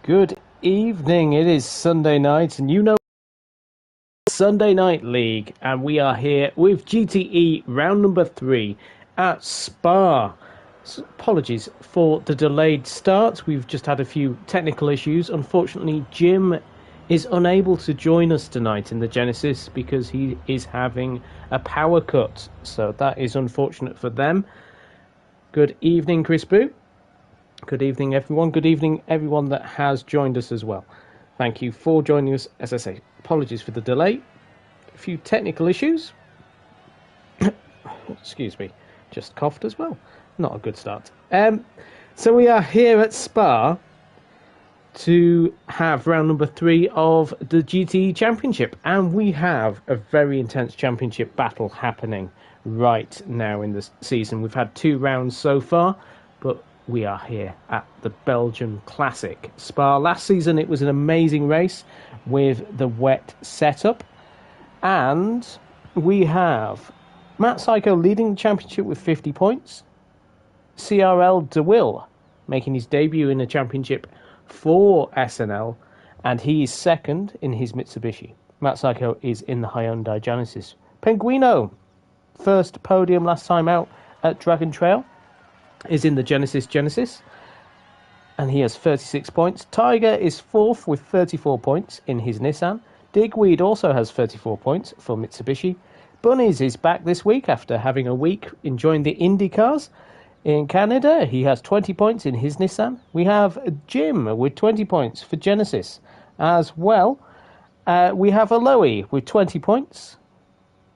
Good evening. It is Sunday night, and you know Sunday Night League, and we are here with GTE round number 3 at Spa. Apologies for the delayed start. We've just had a few technical issues. Unfortunately, Jim is unable to join us tonight in the Genesis because he is having a power cut. So that is unfortunate for them. Good evening, Chris Boo. Good evening, everyone. Good evening, everyone that has joined us as well. Thank you for joining us. As I say, apologies for the delay. A few technical issues. Excuse me. Just coughed as well. Not a good start. So we are here at Spa to have round number 3 of the GTE Championship. And we have a very intense championship battle happening right now in the season. We've had 2 rounds so far, but we are here at the Belgian Classic Spa. Last season it was an amazing race with the wet setup. And we have Matt Psycho leading the championship with 50 points. CRL De Will making his debut in the championship for SNL. And he is second in his Mitsubishi. Matt Psycho is in the Hyundai Genesis. Penguino, first podium last time out at Dragon Trail, is in the Genesis, and he has 36 points. Tiger is 4th with 34 points in his Nissan. Digweed also has 34 points for Mitsubishi. Bunnies is back this week after having a week enjoying the Indy cars in Canada. He has 20 points in his Nissan. We have Jim with 20 points for Genesis as well. We have Aloe with 20 points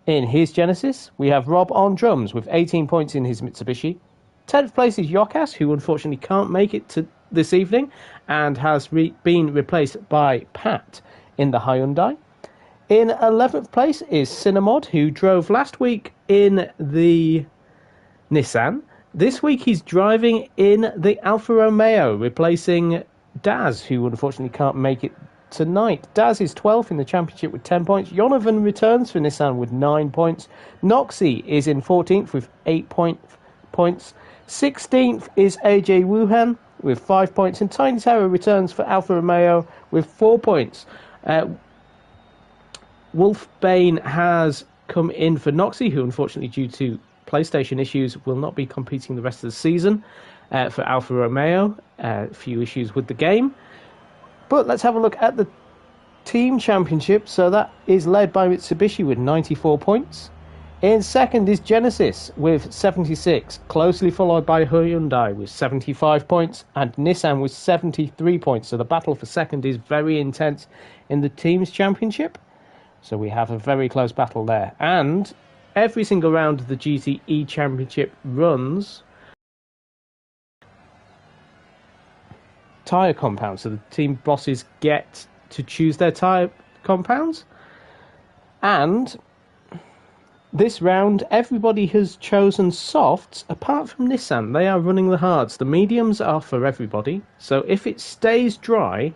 in his Genesis. We have Rob on drums with 18 points in his Mitsubishi. 10th place is Yokas, who unfortunately can't make it to this evening and has been replaced by Pat in the Hyundai. In 11th place is Cinnamod, who drove last week in the Nissan. This week he's driving in the Alfa Romeo, replacing Daz, who unfortunately can't make it tonight. Daz is 12th in the championship with 10 points. Jonovan returns for Nissan with 9 points. Noxie is in 14th with 8 points. 16th is AJ Wuhan with 5 points, and Tiny Terror returns for Alfa Romeo with 4 points. Wolfbane has come in for Noxie, who unfortunately due to PlayStation issues will not be competing the rest of the season for Alfa Romeo. A few issues with the game. But let's have a look at the team championship. So that is led by Mitsubishi with 94 points. In second is Genesis with 76, closely followed by Hyundai with 75 points and Nissan with 73 points. So the battle for second is very intense in the teams championship. So we have a very close battle there. And every single round of the GTE championship runs tyre compounds. So the team bosses get to choose their tyre compounds. And this round, everybody has chosen softs, apart from Nissan. They are running the hards. The mediums are for everybody. So if it stays dry,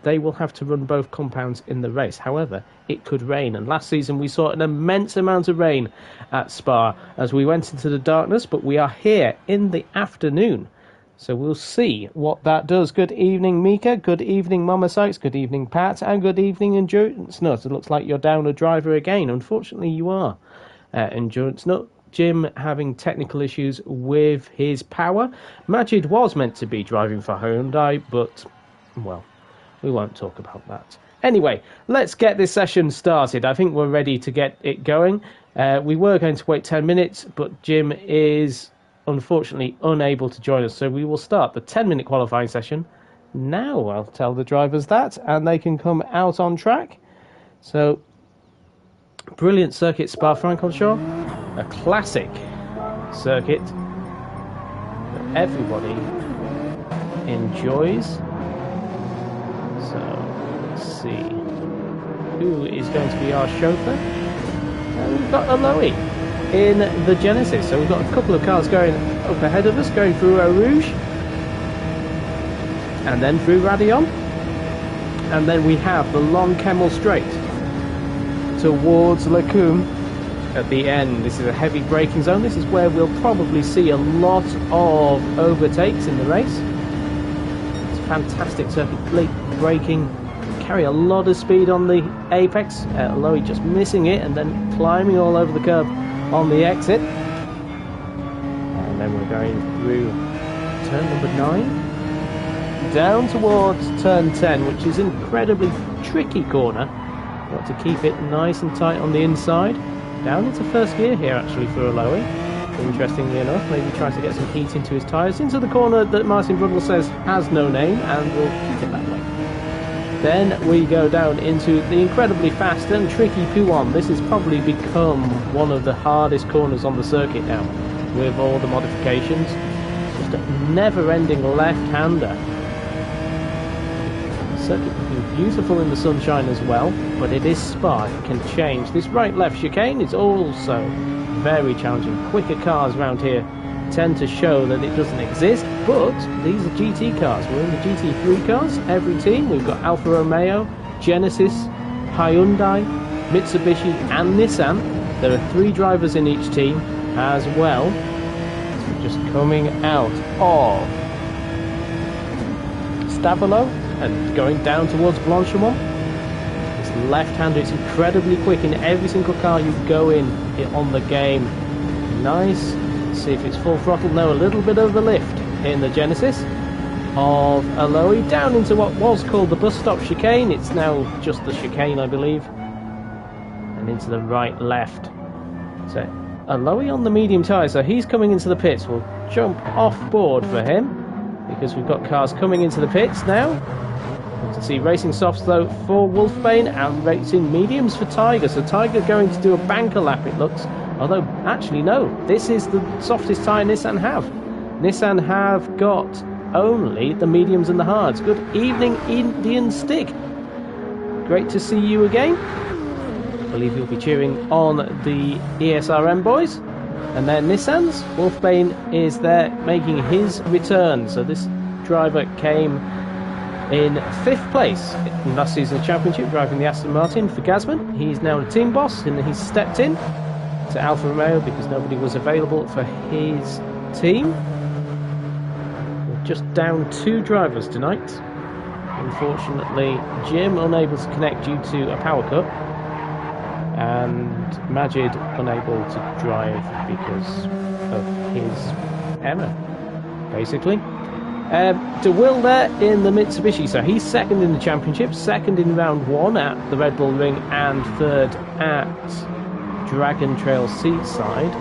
they will have to run both compounds in the race. However, it could rain. And last season, we saw an immense amount of rain at Spa as we went into the darkness. But we are here in the afternoon. So we'll see what that does. Good evening, Mika. Good evening, Mama Sykes. Good evening, Pat. And good evening, Endurance Nut. It looks like you're down a driver again. Unfortunately, you are. Endurance Nut. Jim having technical issues with his power. Majid was meant to be driving for Hyundai, but, well, we won't talk about that. Anyway, let's get this session started. I think we're ready to get it going. We were going to wait 10 minutes, but Jim is unfortunately unable to join us, so we will start the 10-minute qualifying session now. I'll tell the drivers that, and they can come out on track. So, brilliant circuit, Spa-Francorchamps, a classic circuit that everybody enjoys. So, let's see who is going to be our chauffeur. We've got Aloe in the Genesis. So we've got a couple of cars going up ahead of us, going through Eau Rouge and then through Radion, and then we have the long Kemmel Straight towards Lecum at the end. This is a heavy braking zone. This is where we'll probably see a lot of overtakes in the race. It's fantastic circuit, braking, carry a lot of speed on the apex. Lowy just missing it and then climbing all over the curb on the exit. And then we're going through turn number 9, down towards turn 10, which is an incredibly tricky corner. Got to keep it nice and tight on the inside. Down into first gear here actually for Lowy. Interestingly enough, maybe tries to get some heat into his tyres. Into the corner that Martin Brundle says has no name, and we'll keep it that way. Then we go down into the incredibly fast and tricky Pouhon. This has probably become one of the hardest corners on the circuit now, with all the modifications. Just a never-ending left-hander. The circuit looking beautiful in the sunshine as well, but it is Spa. It can change. This right-left chicane is also very challenging. Quicker cars around here tend to show that it doesn't exist, but these are GT cars. We're in the GT3 cars, every team. We've got Alfa Romeo, Genesis, Hyundai, Mitsubishi and Nissan. There are 3 drivers in each team as well. So just coming out of Stavelot and going down towards Blanchimont. This left-hander is incredibly quick in every single car you go in on the game. Nice. Let's see if it's full throttle. No, a little bit of a lift in the Genesis of Lowy down into what was called the bus stop chicane. It's now just the chicane, I believe. And into the right-left. So Lowy on the medium tyre, so he's coming into the pits. We'll jump off board for him because we've got cars coming into the pits now. To see racing softs though for Wolfbane and racing mediums for Tiger. So Tiger going to do a banker lap, it looks. Although, actually no, this is the softest tyre Nissan have. Nissan have got only the mediums and the hards. Good evening, Indian Stig. Great to see you again. I believe you'll be cheering on the ESRM boys. And then Nissan's Wolfbane is there making his return. So this driver came in 5th place in last season's championship, driving the Aston Martin for Gazman. He's now a team boss and he's stepped in to Alfa Romeo because nobody was available for his team. We're just down 2 drivers tonight. Unfortunately, Jim unable to connect due to a power cut, and Majid unable to drive because of his error, basically. De Will there in the Mitsubishi, so he's 2nd in the championship, 2nd in round 1 at the Red Bull Ring, and 3rd at Dragon Trail Seaside.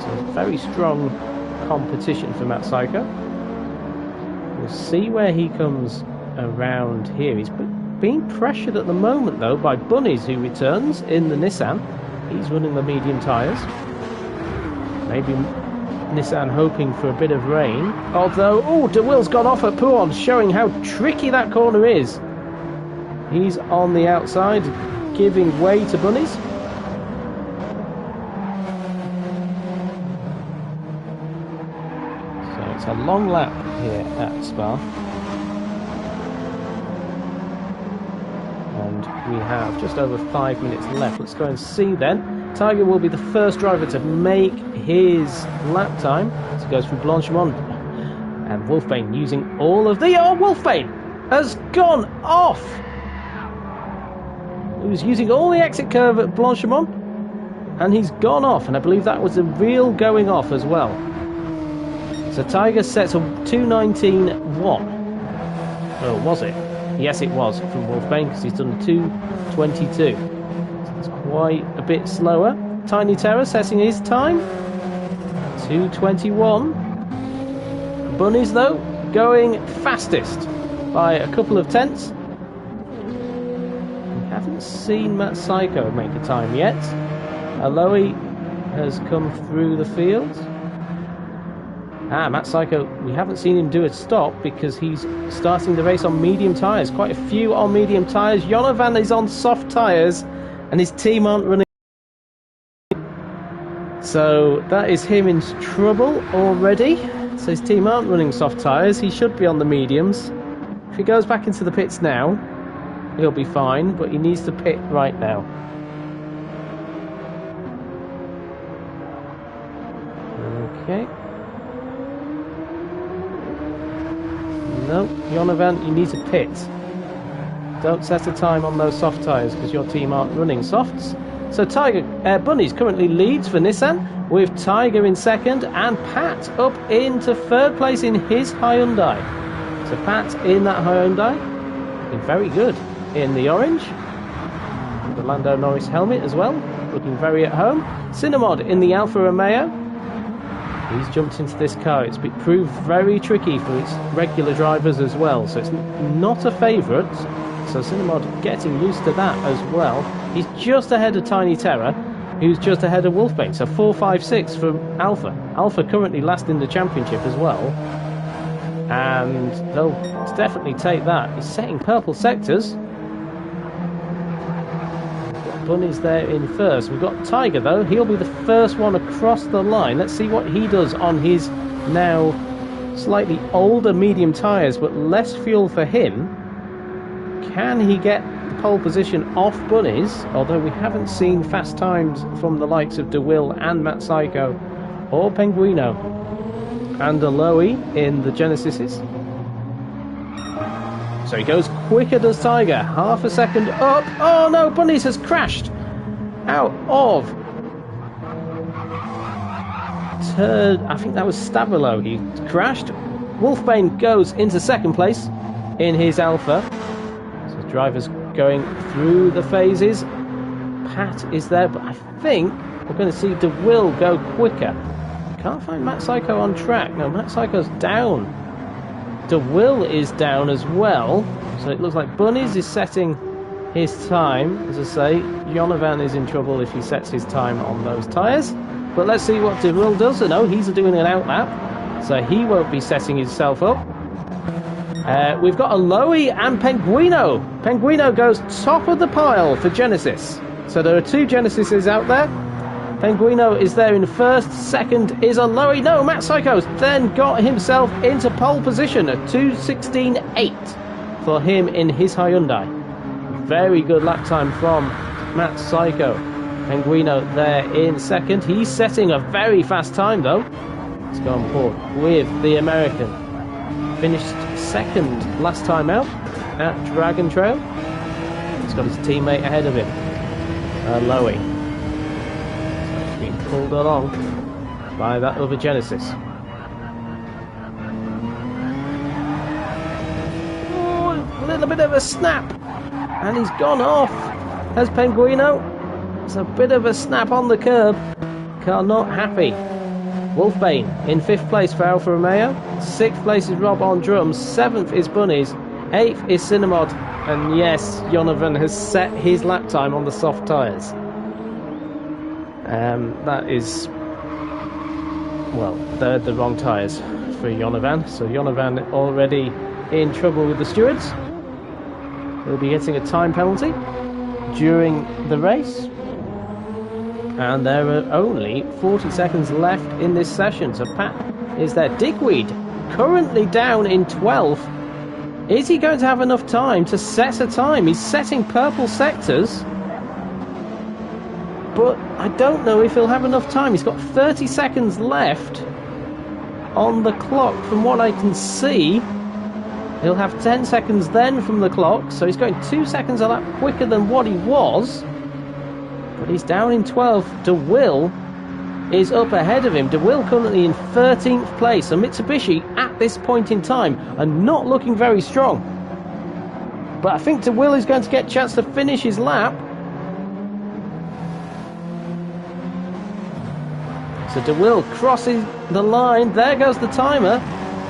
So very strong competition for Matt Saiko. We'll see where he comes around here. He's being pressured at the moment though by Bunnies, who returns in the Nissan. He's running the medium tyres. Maybe Nissan hoping for a bit of rain. Although, oh, De Will's gone off at Pouhon, showing how tricky that corner is. He's on the outside, giving way to Bunnies. So it's a long lap here at Spa. And we have just over 5 minutes left. Let's go and see then. Tiger will be the first driver to make his lap time. So he goes through Blanchimont. And Wolfbane using all of the... Oh, Wolfbane has gone off! He was using all the exit curve at Blanchimont. And he's gone off. And I believe that was a real going off as well. So Tiger sets a 2:19.1. Oh, was it? Yes, it was from Wolfbane because he's done 2:22. So it's quite a bit slower. Tiny Terror setting his time 2:21. Bunnies though going fastest by a couple of tenths. We haven't seen Matt Saiko make a time yet. Lowy has come through the field. Matt Saiko, we haven't seen him do a stop because he's starting the race on medium tyres. Quite a few on medium tyres. Jonovan is on soft tyres and his team aren't running. So that is him in trouble already. So his team aren't running soft tyres. He should be on the mediums. If he goes back into the pits now, he'll be fine, but he needs to pit right now. Okay. No, Jonovan, you need to pit. Don't set a time on those soft tyres because your team aren't running softs. So Bunny's currently leads for Nissan, with Tiger in second and Pat up into third place in his Hyundai. So Pat in that Hyundai, looking very good in the orange. The Lando Norris helmet as well, looking very at home. Cinnamod in the Alfa Romeo. He's jumped into this car. It's been proved very tricky for its regular drivers as well, so it's not a favourite. So Cinnamod getting used to that as well. He's just ahead of Tiny Terror, who's just ahead of Wolfbane. So 4, 5, 6 for Alpha. Alpha currently last in the championship as well. And they'll definitely take that. He's setting purple sectors. Bunny's there in first. We've got Tiger though. He'll be the first one across the line. Let's see what he does on his now slightly older medium tyres, but less fuel for him. Can he get the pole position off Bunny's? Although we haven't seen fast times from the likes of DeWill and Matt Psycho or Penguino. And Aloe in the Genesises. So he goes quicker, does Tiger. Half a second up. Oh no, Bunny's has crashed out of turn. I think that was Stabilo. He crashed. Wolfbane goes into second place in his Alpha. So drivers going through the phases. Pat is there, but I think we're going to see DeWill go quicker. Can't find Matt Psycho on track. No, Matt Psycho's down. DeWill is down as well. So it looks like Bunny's is setting his time. As I say, Jonovan is in trouble if he sets his time on those tyres. But let's see what DeWill does. So no, he's doing an outlap. So he won't be setting himself up. We've got Aloe and Penguino. Penguino goes top of the pile for Genesis. So there are two Genesises out there. Penguino is there in first, second is Aloe. No, Matt Psycho's then got himself into pole position at 2:16.8 for him in his Hyundai. Very good lap time from Matt Psycho. Penguino there in second. He's setting a very fast time though. Let's go on board with the American. Finished second last time out at Dragon Trail. He's got his teammate ahead of him, Aloe. Being pulled along by that other Genesis. Oh, a little bit of a snap, and he's gone off. Has Penguino? It's a bit of a snap on the curb. Car not happy. Wolfbane in 5th place for Alfa Romeo. 6th place is Rob on drums. 7th is Bunnies. 8th is Cinnamod. And yes, Jonovan has set his lap time on the soft tyres. That is, well, they're the wrong tyres for Jonovan. So Jonovan already in trouble with the stewards. He'll be getting a time penalty during the race. And there are only 40 seconds left in this session. So Pat is there. Digweed currently down in 12th. Is he going to have enough time to set a time? He's setting purple sectors. But I don't know if he'll have enough time. He's got 30 seconds left on the clock from what I can see. He'll have 10 seconds then from the clock. So he's going 2 seconds a lap quicker than what he was. But he's down in 12th. DeWill is up ahead of him. DeWill currently in 13th place. So Mitsubishi at this point in time are not looking very strong. But I think DeWill is going to get a chance to finish his lap. So DeWill crosses the line. There goes the timer.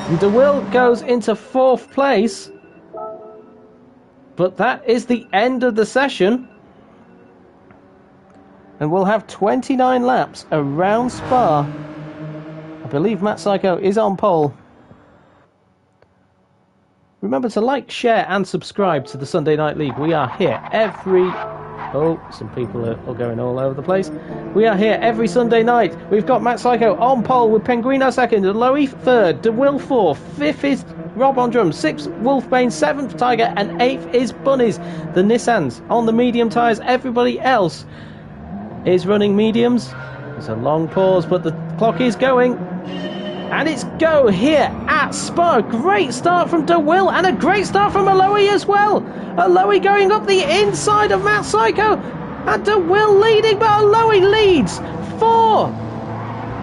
And DeWill goes into 4th place. But that is the end of the session. And we'll have 29 laps around Spa. I believe Matt Psycho is on pole. Remember to like, share and subscribe to the Sunday Night League. We are here every... Oh, some people are going all over the place. We are here every Sunday night. We've got Matt Psycho on pole with Penguino second, Aloe third, DeWill fourth, 5th is Rob on drums, 6th Wolfbane, 7th Tiger, and 8th is Bunnies. The Nissans on the medium tyres. Everybody else is running mediums. There's a long pause, but the clock is going. And it's go here at Spa. Great start from De Will and a great start from Aloe as well. Aloe going up the inside of Matt Psycho. And De Will leading, but Aloe leads for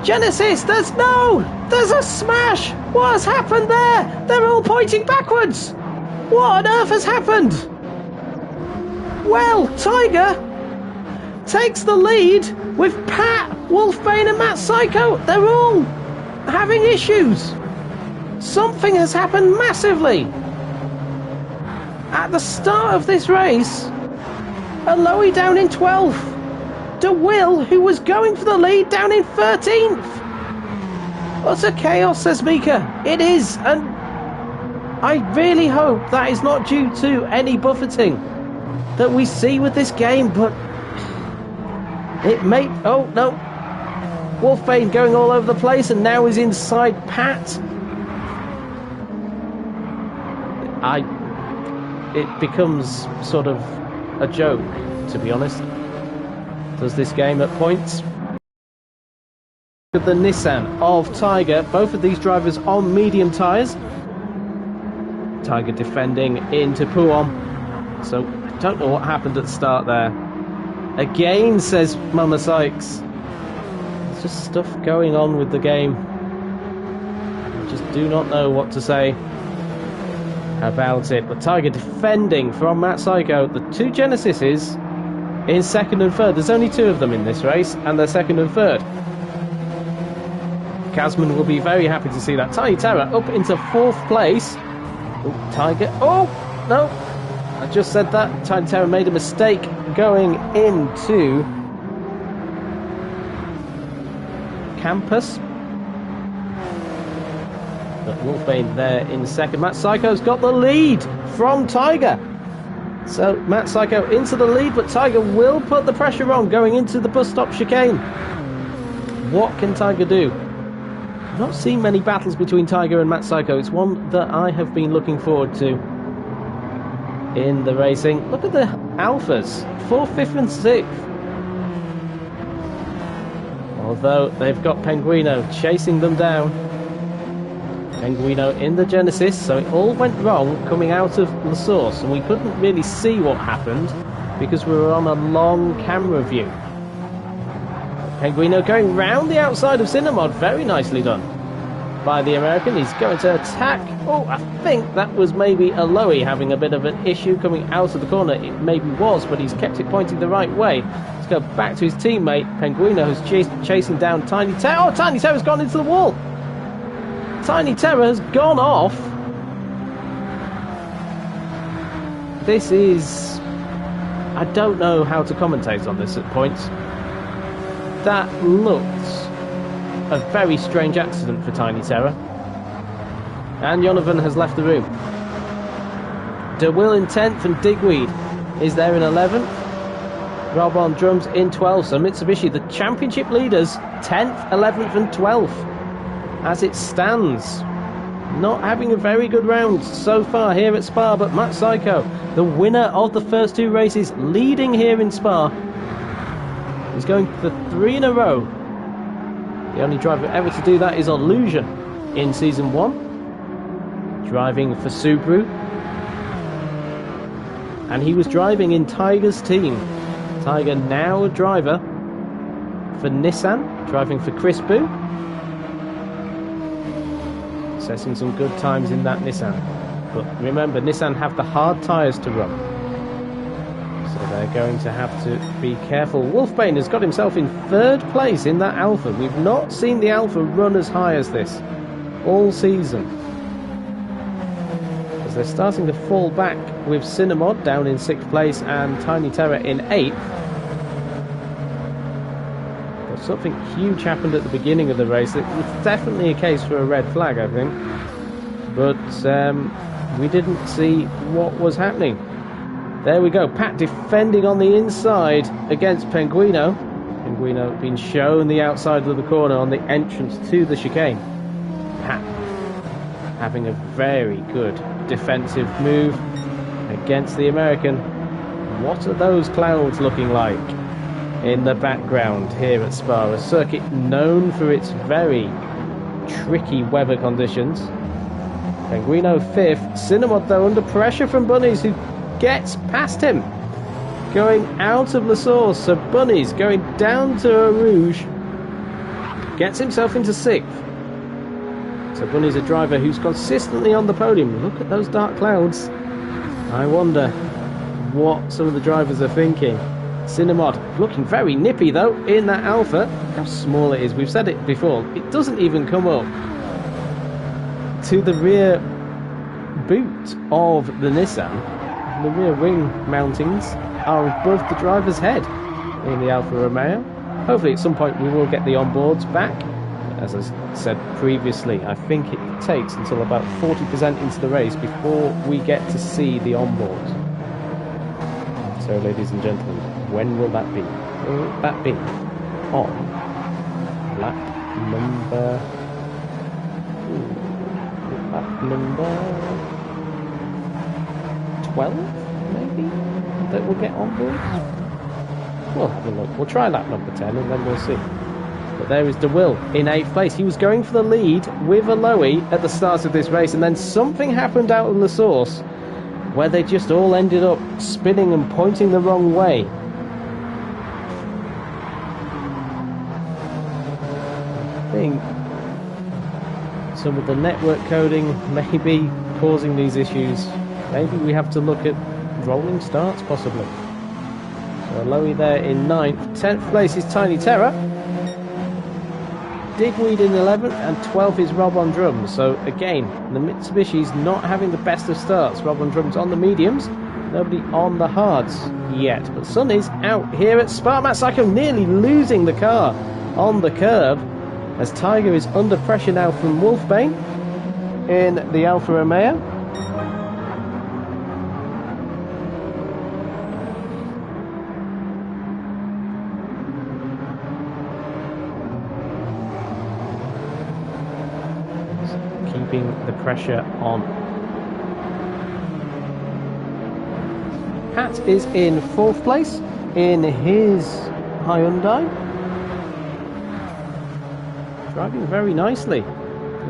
Genesis. There's a smash. What has happened there? They're all pointing backwards. What on earth has happened? Well, Tiger takes the lead with Pat, Wolfbane and Matt Psycho. They're all having issues. Something has happened massively. At the start of this race, Aloe down in 12th. De Will, who was going for the lead, down in 13th. Utter chaos, says Mika. It is, and I really hope that is not due to any buffeting that we see with this game, but it may... Oh, no. Wolfbane going all over the place and now is inside Pat. It becomes sort of a joke, to be honest. Does this game at points? The Nissan of Tiger, both of these drivers on medium tyres. Tiger defending into Pouon. So I don't know what happened at the start there. Again, says Mama Sykes. There's just stuff going on with the game. I just do not know what to say about it. But Tiger defending from Matt Psycho. The two Genesises in second and third. There's only two of them in this race, and they're second and third. Kazman will be very happy to see that. Tiny Terror up into fourth place. Oh, Tiger. Oh, no. I just said that. Tiny Terror made a mistake going into Campus. But Wolfbane there in second. Matt Psycho's got the lead from Tiger. So Matt Psycho into the lead, but Tiger will put the pressure on going into the bus stop chicane. What can Tiger do? I've not seen many battles between Tiger and Matt Psycho. It's one that I have been looking forward to in the racing. Look at the Alphas, 4th, 5th and 6th. Although they've got Penguino chasing them down. Penguino in the Genesis, so it all went wrong coming out of La Source, and we couldn't really see what happened because we were on a long camera view. Penguino going round the outside of Cinnamod, very nicely done by the American. He's going to attack. Oh, I think that was maybe Aloe having a bit of an issue coming out of the corner. It maybe was, but he's kept it pointing the right way. Let's go back to his teammate. Penguino who's chasing down Tiny Terror. Oh, Tiny Terror's gone into the wall. Tiny Terror has gone off. This is... I don't know how to commentate on this at points. That looked a very strange accident for Tiny Terror. And Jonathan has left the room. De Will in 10th and Digweed is there in 11th. Rob on drums in 12th. So Mitsubishi, the championship leaders, 10th, 11th and 12th. As it stands, not having a very good round so far here at Spa, but Matt Psycho, the winner of the first two races, leading here in Spa. He's going for 3 in a row. The only driver ever to do that is Illusion in Season 1, driving for Subaru. And he was driving in Tiger's team. Tiger now a driver for Nissan, driving for Chris Boo. Setting some good times in that Nissan. But remember, Nissan have the hard tyres to run. So they're going to have to be careful. Wolfbane has got himself in 3rd place in that Alpha. We've not seen the Alpha run as high as this all season. As they're starting to fall back with Cinnamod down in 6th place and Tiny Terror in 8th. But something huge happened at the beginning of the race. It was definitely a case for a red flag, I think. But we didn't see what was happening. There we go. Pat defending on the inside against Penguino. Penguino being shown the outside of the corner on the entrance to the chicane. Pat having a very good defensive move against the American. What are those clouds looking like in the background here at Spa? A circuit known for its very tricky weather conditions. Penguino 5th. Cinnamon, though, under pressure from Bunnies, who gets past him. Going out of La Source. So Bunnies going down to Eau Rouge. Gets himself into 6th. So Bunny's a driver who's consistently on the podium. Look at those dark clouds. I wonder what some of the drivers are thinking. Cinnamod looking very nippy though in that Alpha. Look how small it is. We've said it before. It doesn't even come up to the rear boot of the Nissan. The rear wing mountings are above the driver's head in the Alfa Romeo. Hopefully at some point we will get the onboards back. As I said previously, I think it takes until about 40% into the race before we get to see the onboards. So, ladies and gentlemen, when will that be? Will that be on lap number 12, maybe? That we'll get onboards? We'll have a look. We'll try lap number 10 and then we'll see. But there is DeWill in 8th place. He was going for the lead with a Lowy at the start of this race, and then something happened out of La Source where they just all ended up spinning and pointing the wrong way. I think some of the network coding may be causing these issues. Maybe we have to look at rolling starts, possibly. So Lowy there in 9th. 10th place is Tiny Terror. Digweed in 11th, and 12th is Rob on drums. So again, the Mitsubishi's not having the best of starts. Rob on drums on the mediums, nobody on the hards yet. But Sun is out here at Spa. Matt Psycho nearly losing the car on the curb as Tiger is under pressure now from Wolfbane in the Alfa Romeo. Keeping the pressure on. Pat is in 4th place in his Hyundai. Driving very nicely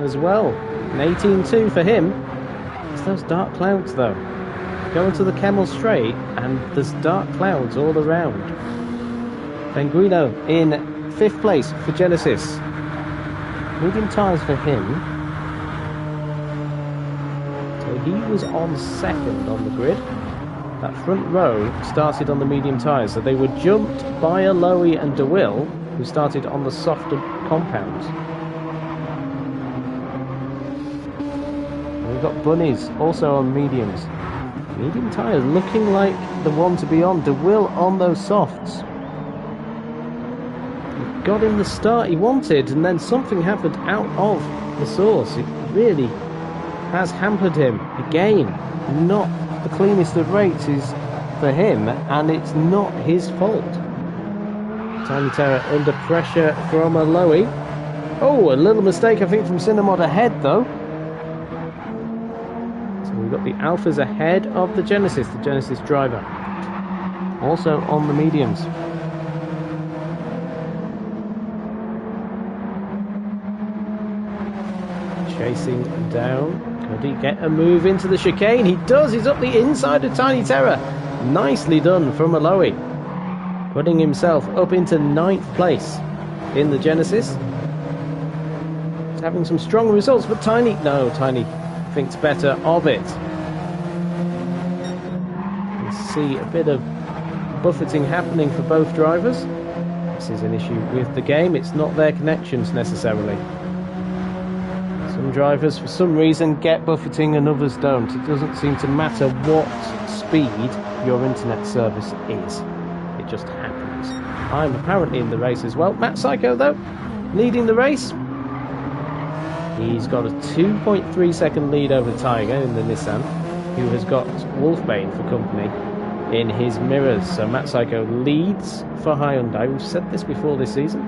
as well. An 18.2 for him. It's those dark clouds though. Going to the Camel Straight and there's dark clouds all around. Penguino in 5th place for Genesis. Medium tyres for him. He was on 2nd on the grid. That front row started on the medium tyres, so they were jumped by a Lowy and DeWill, who started on the softer compounds. And we've got Bunnies also on mediums. Medium tyres looking like the one to be on. DeWill on those softs. He got in the start he wanted, and then something happened out of the source. It really has hampered him again. Not the cleanest of races for him, and it's not his fault. Tiny Terror under pressure from a Lowy. Oh, a little mistake I think from Cinnamod ahead though. So we've got the Alphas ahead of the Genesis driver. Also on the mediums. Chasing down. Could he get a move into the chicane? He does. He's up the inside of Tiny Terror. Nicely done from Aloe. Putting himself up into 9th place in the Genesis. He's having some strong results, but Tiny thinks better of it. You see a bit of buffeting happening for both drivers. This is an issue with the game. It's not their connections necessarily. Some drivers, for some reason, get buffeting and others don't. It doesn't seem to matter what speed your internet service is. It just happens. I'm apparently in the race as well. Matt Psycho, though, leading the race. He's got a 2.3 second lead over Tiger in the Nissan, who has got Wolfbane for company in his mirrors. So Matt Psycho leads for Hyundai. We've said this before this season.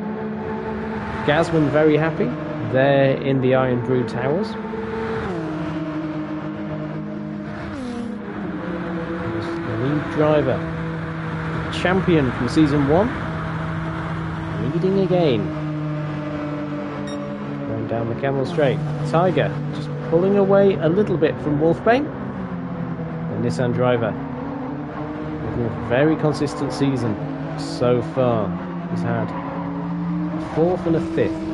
Gazman very happy. There in the Iron Brew Towers. The lead driver, champion from season 1, leading again. Going down the Camel Straight. Tiger just pulling away a little bit from Wolfbane. The Nissan driver with a very consistent season so far. He's had a 4th and a 5th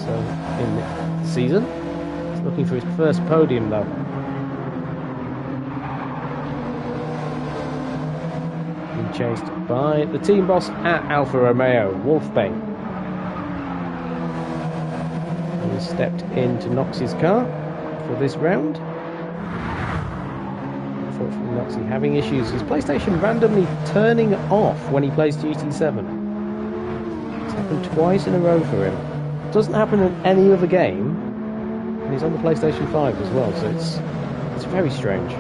so in the season. He's looking for his first podium though. Being chased by the team boss at Alfa Romeo, Wolfbane. He stepped into Nox's car for this round. Unfortunately, Noxy having issues. His PlayStation randomly turning off when he plays GT7. It's happened twice in a row for him. It doesn't happen in any other game. And he's on the PlayStation 5 as well, so it's very strange.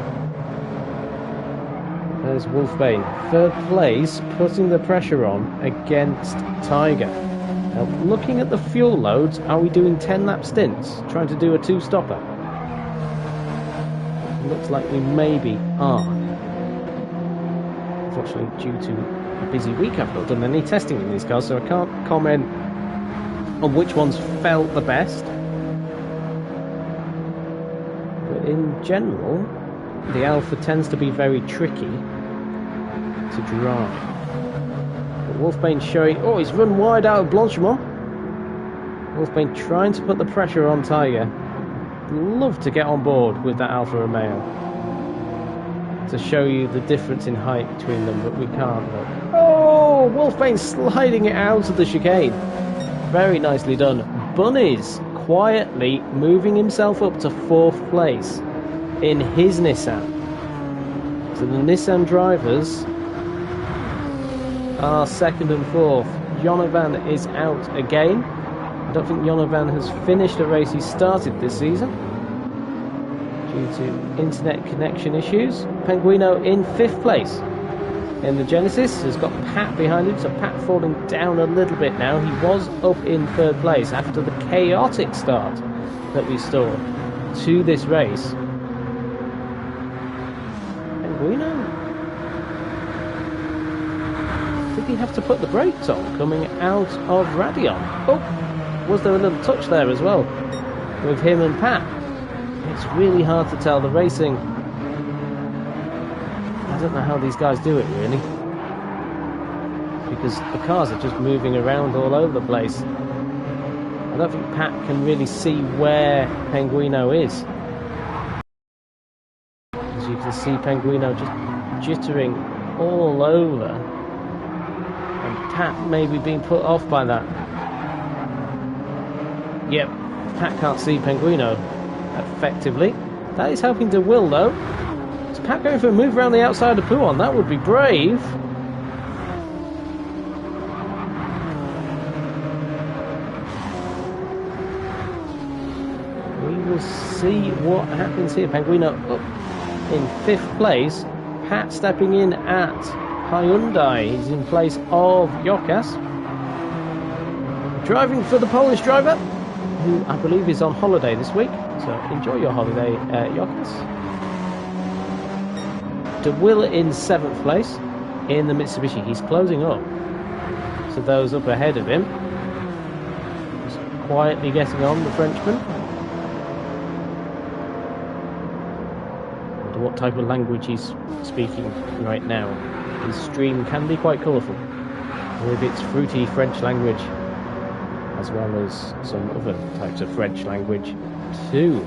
There's Wolfbane, 3rd place, putting the pressure on against Tiger. Now, looking at the fuel loads, are we doing 10-lap stints, trying to do a 2-stopper? Looks like we maybe are. Unfortunately, due to a busy week, I've not done any testing in these cars, so I can't comment on which ones felt the best. But in general, the Alpha tends to be very tricky to drive. But Wolfbane showing... Oh, he's run wide out of Blanchimont. Wolfbane trying to put the pressure on Tiger. Love to get on board with that Alfa Romeo to show you the difference in height between them, but we can't look. Oh, Wolfbane sliding it out of the chicane. Very nicely done. Bunnies quietly moving himself up to 4th place in his Nissan. So the Nissan drivers are 2nd and 4th. Jonovan is out again. I don't think Jonovan has finished a race he started this season due to internet connection issues. Penguino in 5th place in the Genesis has got Pat behind him, so Pat falling down a little bit now. He was up in 3rd place after the chaotic start that we saw to this race. Penguino, did he have to put the brakes on coming out of Radion? Oh! Was there a little touch there as well with him and Pat? It's really hard to tell. The racing, I don't know how these guys do it really, because the cars are just moving around all over the place. I don't think Pat can really see where Penguino is. As you can see, Penguino just jittering all over, and Pat maybe being put off by that. Yep, Pat can't see Penguino effectively. That is helping De Will though. Is Pat going for a move around the outside of Pouon? That would be brave. We will see what happens here. Penguino up in 5th place. Pat stepping in at Hyundai. He's in place of Jokas. Driving for the Polish driver, who I believe is on holiday this week, so enjoy your holiday, Jokas. De Will in 7th place in the Mitsubishi. He's closing up to those up ahead of him. Just quietly getting on, the Frenchman. I wonder what type of language he's speaking right now. His stream can be quite colourful with its fruity French language, as well as some other types of French language too.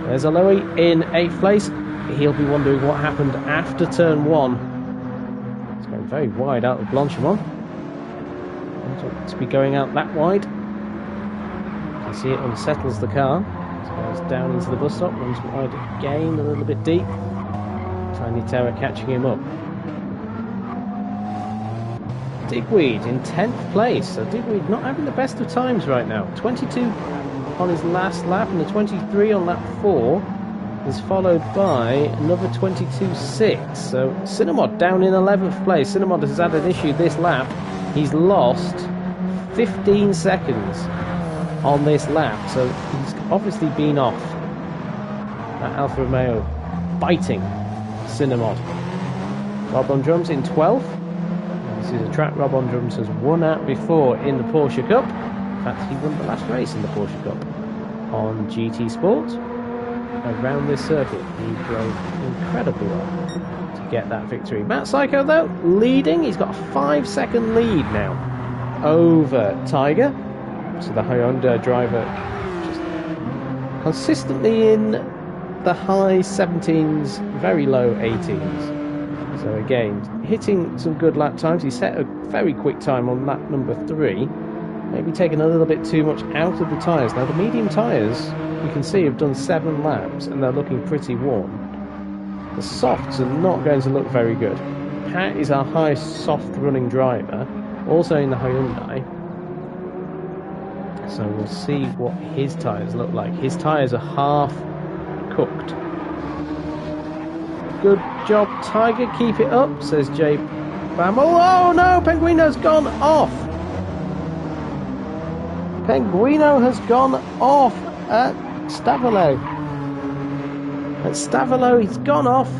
There's Aloy in 8th place. He'll be wondering what happened after turn 1. It's going very wide out of Blanchimont. Don't want to be going out that wide. You can see it unsettles the car. It goes down into the bus stop, runs wide again, a little bit deep. Tiny Terror catching him up. Digweed in 10th place. So Digweed not having the best of times right now. 22 on his last lap and a 23 on lap 4 is followed by another 22.6. So Cinnamod down in 11th place. Cinnamod has had an issue this lap. He's lost 15 seconds on this lap. So he's obviously been off. That Alfa Romeo biting Cinnamod. Rob on drums in 12th. This is a track Rob on drums has won at before in the Porsche Cup. In fact, he won the last race in the Porsche Cup on GT Sport. Around this circuit, he drove incredibly well to get that victory. Matt Psycho, though, leading. He's got a 5-second lead now over Tiger. So the Hyundai driver just consistently in the high 17s, very low 18s. So again, hitting some good lap times. He set a very quick time on lap number 3. Maybe taking a little bit too much out of the tyres. Now the medium tyres, you can see, have done 7 laps and they're looking pretty warm. The softs are not going to look very good. Pat is our highest soft running driver, also in the Hyundai. So we'll see what his tyres look like. His tyres are half cooked. Good job, Tiger. Keep it up, says Jay Bammel. Oh no, Penguino's gone off. Penguino has gone off at Stavolo. At Stavolo, he's gone off.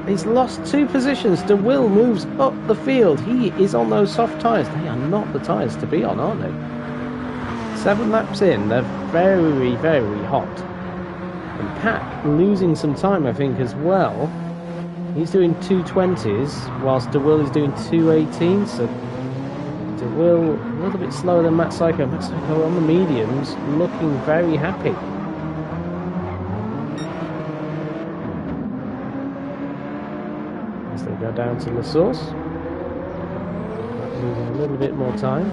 He's lost 2 positions. De Will moves up the field. He is on those soft tyres. They are not the tyres to be on, aren't they? 7 laps in, they're very, very hot. And Pat losing some time, I think, as well. He's doing 2:20s, whilst De Will is doing 2:18. So De Will a little bit slower than Matt Psycho. Matt Psycho on the mediums, looking very happy. As they go down to La Source, losing a little bit more time.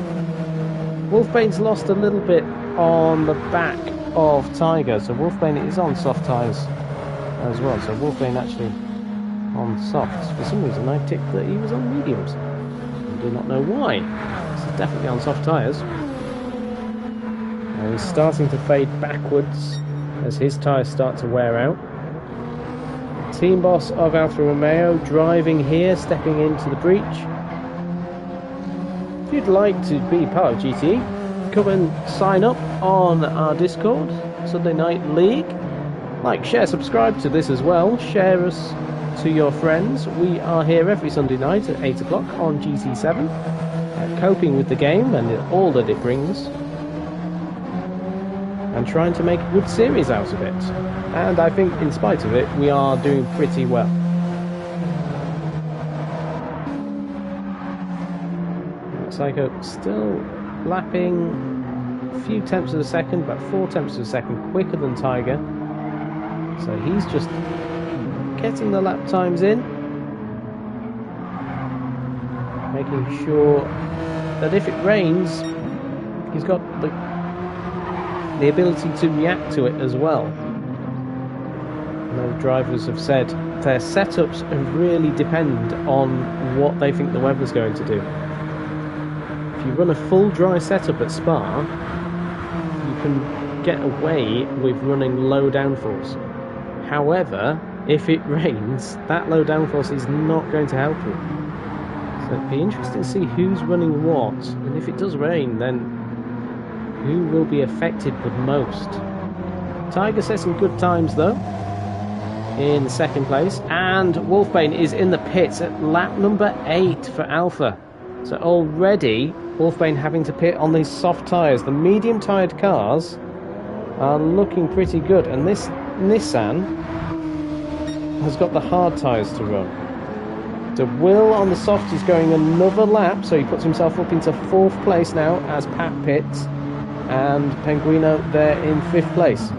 Wolfbane's lost a little bit on the back of Tiger, so Wolfbane is on soft tyres as well. So Wolfbane actually on softs. For some reason I ticked that he was on mediums. I do not know why. He's definitely on soft tyres. And he's starting to fade backwards as his tyres start to wear out. Team boss of Alfa Romeo driving here, stepping into the breach. If you'd like to be part of GTE, come and sign up on our Discord, Sunday Night League. Like, share, subscribe to this as well. Share us to your friends. We are here every Sunday night at 8 o'clock on GT7, coping with the game and all that it brings, and trying to make a good series out of it. And I think, in spite of it, we are doing pretty well. Psycho still lapping a few tenths of a second, about 4 tenths of a second quicker than Tiger. So he's just getting the lap times in, making sure that if it rains, he's got the ability to react to it as well. The drivers have said their setups really depend on what they think the weather's going to do. If you run a full dry setup at Spa, you can get away with running low downforce. However, if it rains, that low downforce is not going to help you. So it'd be interesting to see who's running what, and if it does rain, then who will be affected the most. Tiger set some good times though, in second place, and Wolfbane is in the pits at lap number 8 for Alpha. So already Wolfbane having to pit on these soft tyres. The medium tired cars are looking pretty good, and this Nissan has got the hard tyres to run. De Will on the soft is going another lap, so he puts himself up into 4th place now as Pat pits, and Penguino there in 5th place.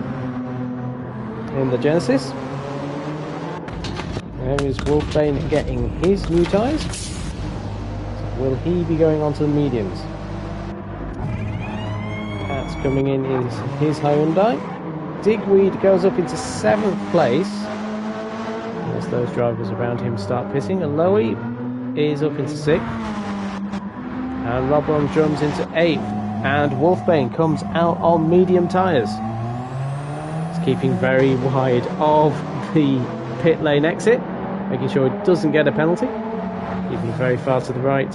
In the Genesis, there is Wolfbane getting his new tyres. Will he be going on to the mediums? Pat's coming in his Hyundai. Digweed goes up into 7th place as those drivers around him start pitting. Aloe is up into 6th. And Robron jumps into 8th. And Wolfbane comes out on medium tyres. He's keeping very wide of the pit lane exit, making sure he doesn't get a penalty. Keeping very far to the right,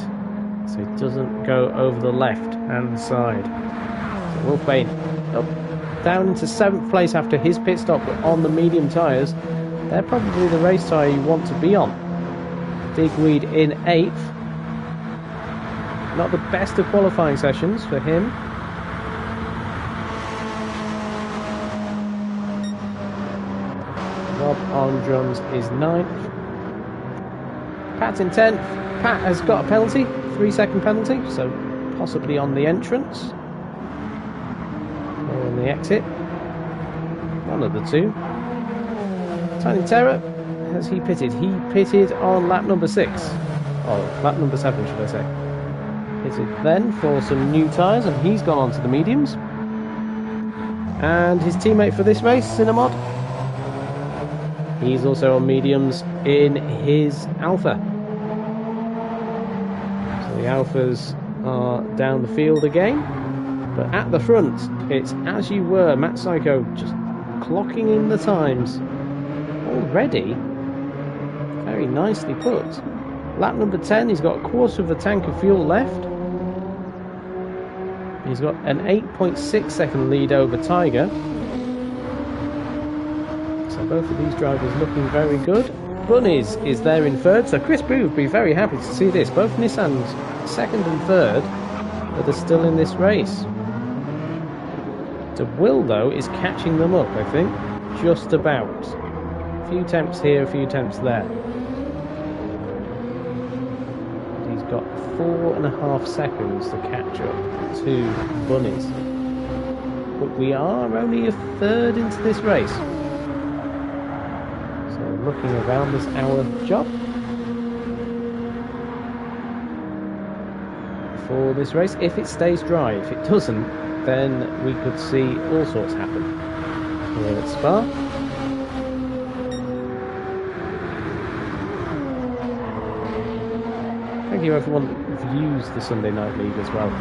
so it doesn't go over the left hand side. So Wolfbane up, down into 7th place after his pit stop on the medium tyres. They're probably the race tyre you want to be on. Digweed in 8th. Not the best of qualifying sessions for him. Rob on drums is 9th. Pat's in 10th. Pat has got a penalty, 3-second penalty, so possibly on the entrance or on the exit. One of the two. Tiny Terror, has he pitted? He pitted on lap number 6. Oh, lap number 7, should I say. Pitted then for some new tyres, and he's gone on to the mediums. And his teammate for this race, Cinemod, he's also on mediums in his Alpha. So the Alphas are down the field again. But at the front, it's as you were, Matt Psycho just clocking in the times already. Very nicely put. Lap number 10, he's got a quarter of a tank of fuel left. He's got an 8.6 second lead over Tiger. So both of these drivers looking very good. Bunnies is there in 3rd, so Chris Boo would be very happy to see this. Both Nissan's 2nd and 3rd that are still in this race. De Will, though, is catching them up, I think. Just about. A few temps here, a few temps there. He's got 4.5 seconds to catch up to Bunnies. But we are only a 3rd into this race. So looking around this hour job for this race, if it stays dry. If it doesn't, then we could see all sorts happen here at Spa. Thank you everyone who views the Sunday Night League as well.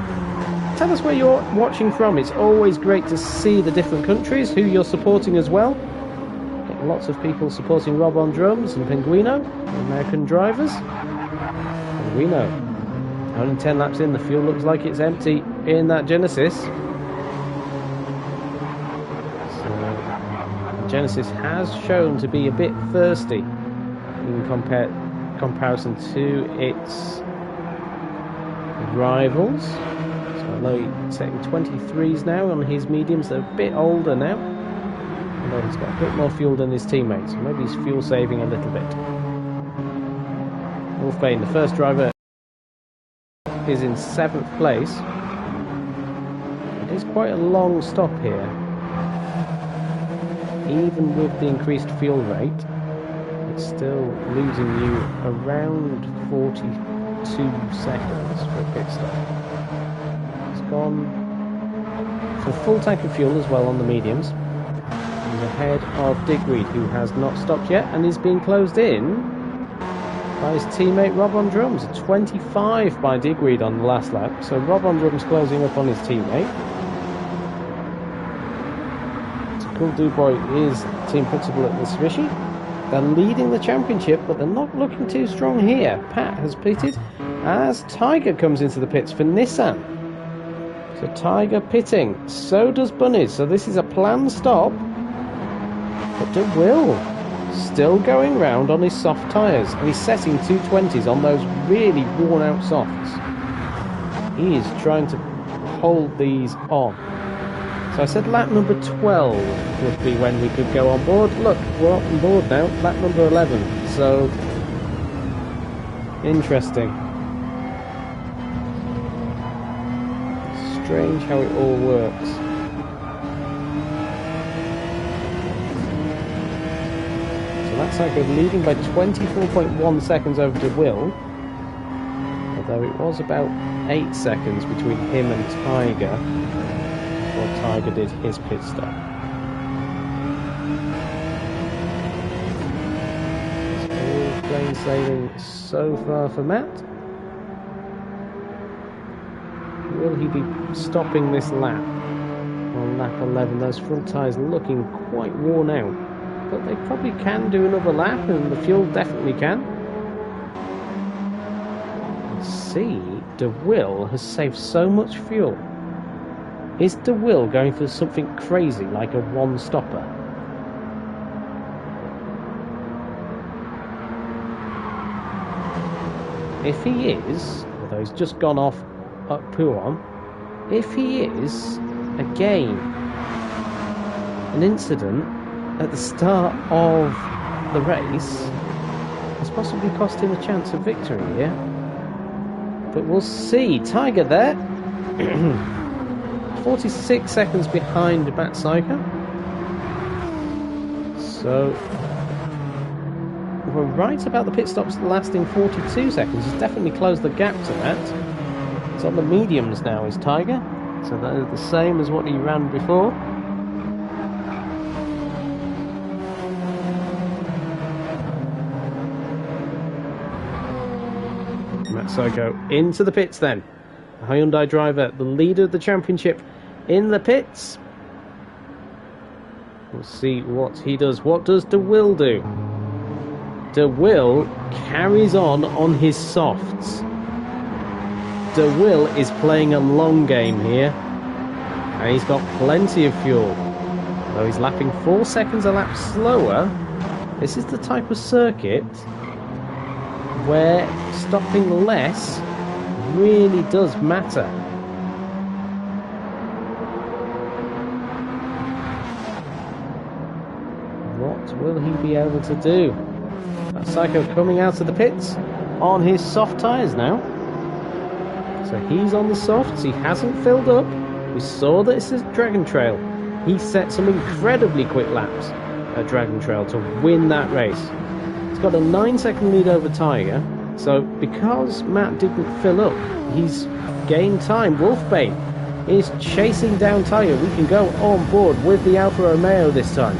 Tell us where you're watching from. It's always great to see the different countries, who you're supporting as well. Get lots of people supporting Rob on drums and Pinguino, American drivers. Pinguino, only 10 laps in, the fuel looks like it's empty in that Genesis. So, Genesis has shown to be a bit thirsty in comparison to its rivals. So although he's setting 23s now on his mediums, they're a bit older now. Although he's got a bit more fuel than his teammates, so maybe he's fuel saving a little bit. Wolfbane, the first driver, is in 7th place. It is quite a long stop here. Even with the increased fuel rate, it's still losing you around 42 seconds for a pit stop. It's gone for full tank of fuel as well on the mediums. He's ahead of Digweed, who has not stopped yet and is being closed in by his teammate Rob on drums. 25 by Digweed on the last lap, so Rob on drums closing up on his teammate. Cool Dubois is team principal at Mitsubishi. They're leading the championship, but they're not looking too strong here. Pat has pitted as Tiger comes into the pits for Nissan. So Tiger pitting, so does Bunnies. So this is a planned stop. But De Will still going round on his soft tyres, and he's setting 220s on those really worn out softs. He is trying to hold these on. So I said lap number 12 would be when we could go on board. Look, we're on board now, lap number 11. So, interesting. Strange how it all works. So that's like leading by 24.1 seconds over De Will. Although it was about 8 seconds between him and Tiger. Tiger did his pit stop. It's all plain sailing so far for Matt. Will he be stopping this lap on lap 11? Those front tyres looking quite worn out, but they probably can do another lap, and the fuel definitely can. See, De Will has saved so much fuel. Is De Will going for something crazy like a one-stopper? If he is, although he's just gone off at Pouhon, if he is, again, an incident at the start of the race has possibly cost him a chance of victory here. But we'll see. Tiger there. 46 seconds behind Matt Syker. So we're right about the pit stops lasting 42 seconds. He's definitely closed the gap to that. It's on the mediums now, is Tiger. So that is the same as what he ran before. Matt Syker into the pits then. The Hyundai driver, the leader of the championship, in the pits. We'll see what he does. What does De Will do? De Will carries on his softs. De Will is playing a long game here, and he's got plenty of fuel. Though he's lapping 4 seconds a lap slower, this is the type of circuit where stopping less really does matter. What will he be able to do? Psycho coming out of the pits on his soft tyres now. So he's on the softs, he hasn't filled up. We saw that it's a Dragon Trail. He set some incredibly quick laps at Dragon Trail to win that race. He's got a 9-second lead over Tiger. So because Matt didn't fill up, he's gained time. Wolfbane is chasing down Tiger. We can go on board with the Alfa Romeo this time.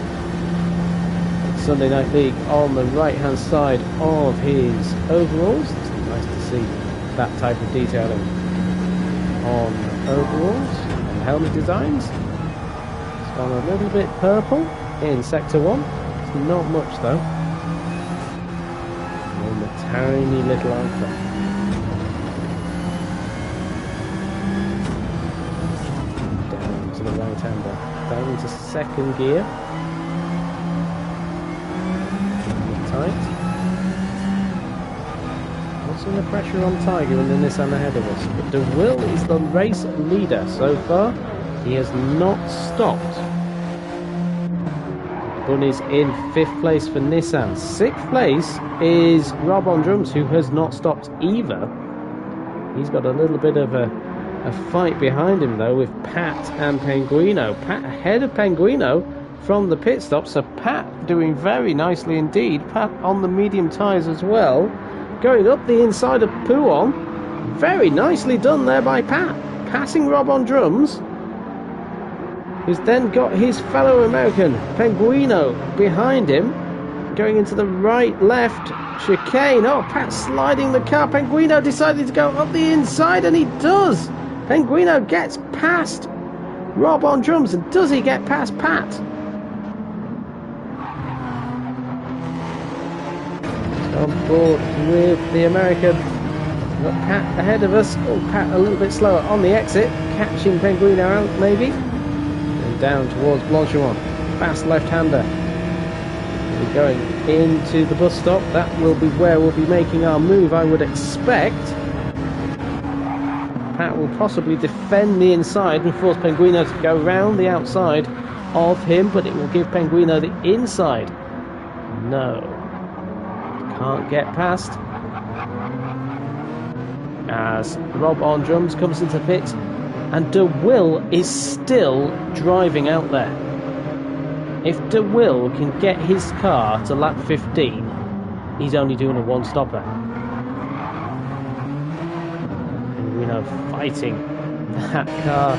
Sunday Night League on the right hand side of his overalls. It's nice to see that type of detailing on overalls and helmet designs. It's gone a little bit purple in Sector 1. It's not much though. And the tiny little Alfa. Down to the right hander. Down into second gear. Tight. What's the pressure on Tiger and the Nissan ahead of us? But De Will is the race leader so far. He has not stopped. Bunny's in 5th place for Nissan. 6th place is Rob on drums, who has not stopped either. He's got a little bit of a fight behind him though with Pat and Penguino. Pat ahead of Penguino from the pit stop, so Pat doing very nicely indeed. Pat on the medium tyres as well, going up the inside of Pouon. Very nicely done there by Pat, passing Rob on drums, who's then got his fellow American Penguino behind him, going into the right left chicane. Oh, Pat sliding the car. Penguino decided to go up the inside, and he does. Penguino gets past Rob on drums, and does he get past Pat? On board with the American. We've got Pat ahead of us. Oh, Pat a little bit slower on the exit, catching Penguino out maybe. And down towards Blanchimont. Fast left-hander. We're going into the bus stop. That will be where we'll be making our move, I would expect. Pat will possibly defend the inside and force Penguino to go round the outside of him, but it will give Penguino the inside. No. Can't get past, as Rob on drums comes into pit, and De Will is still driving out there. If De Will can get his car to lap 15, he's only doing a one-stopper. And we know fighting that car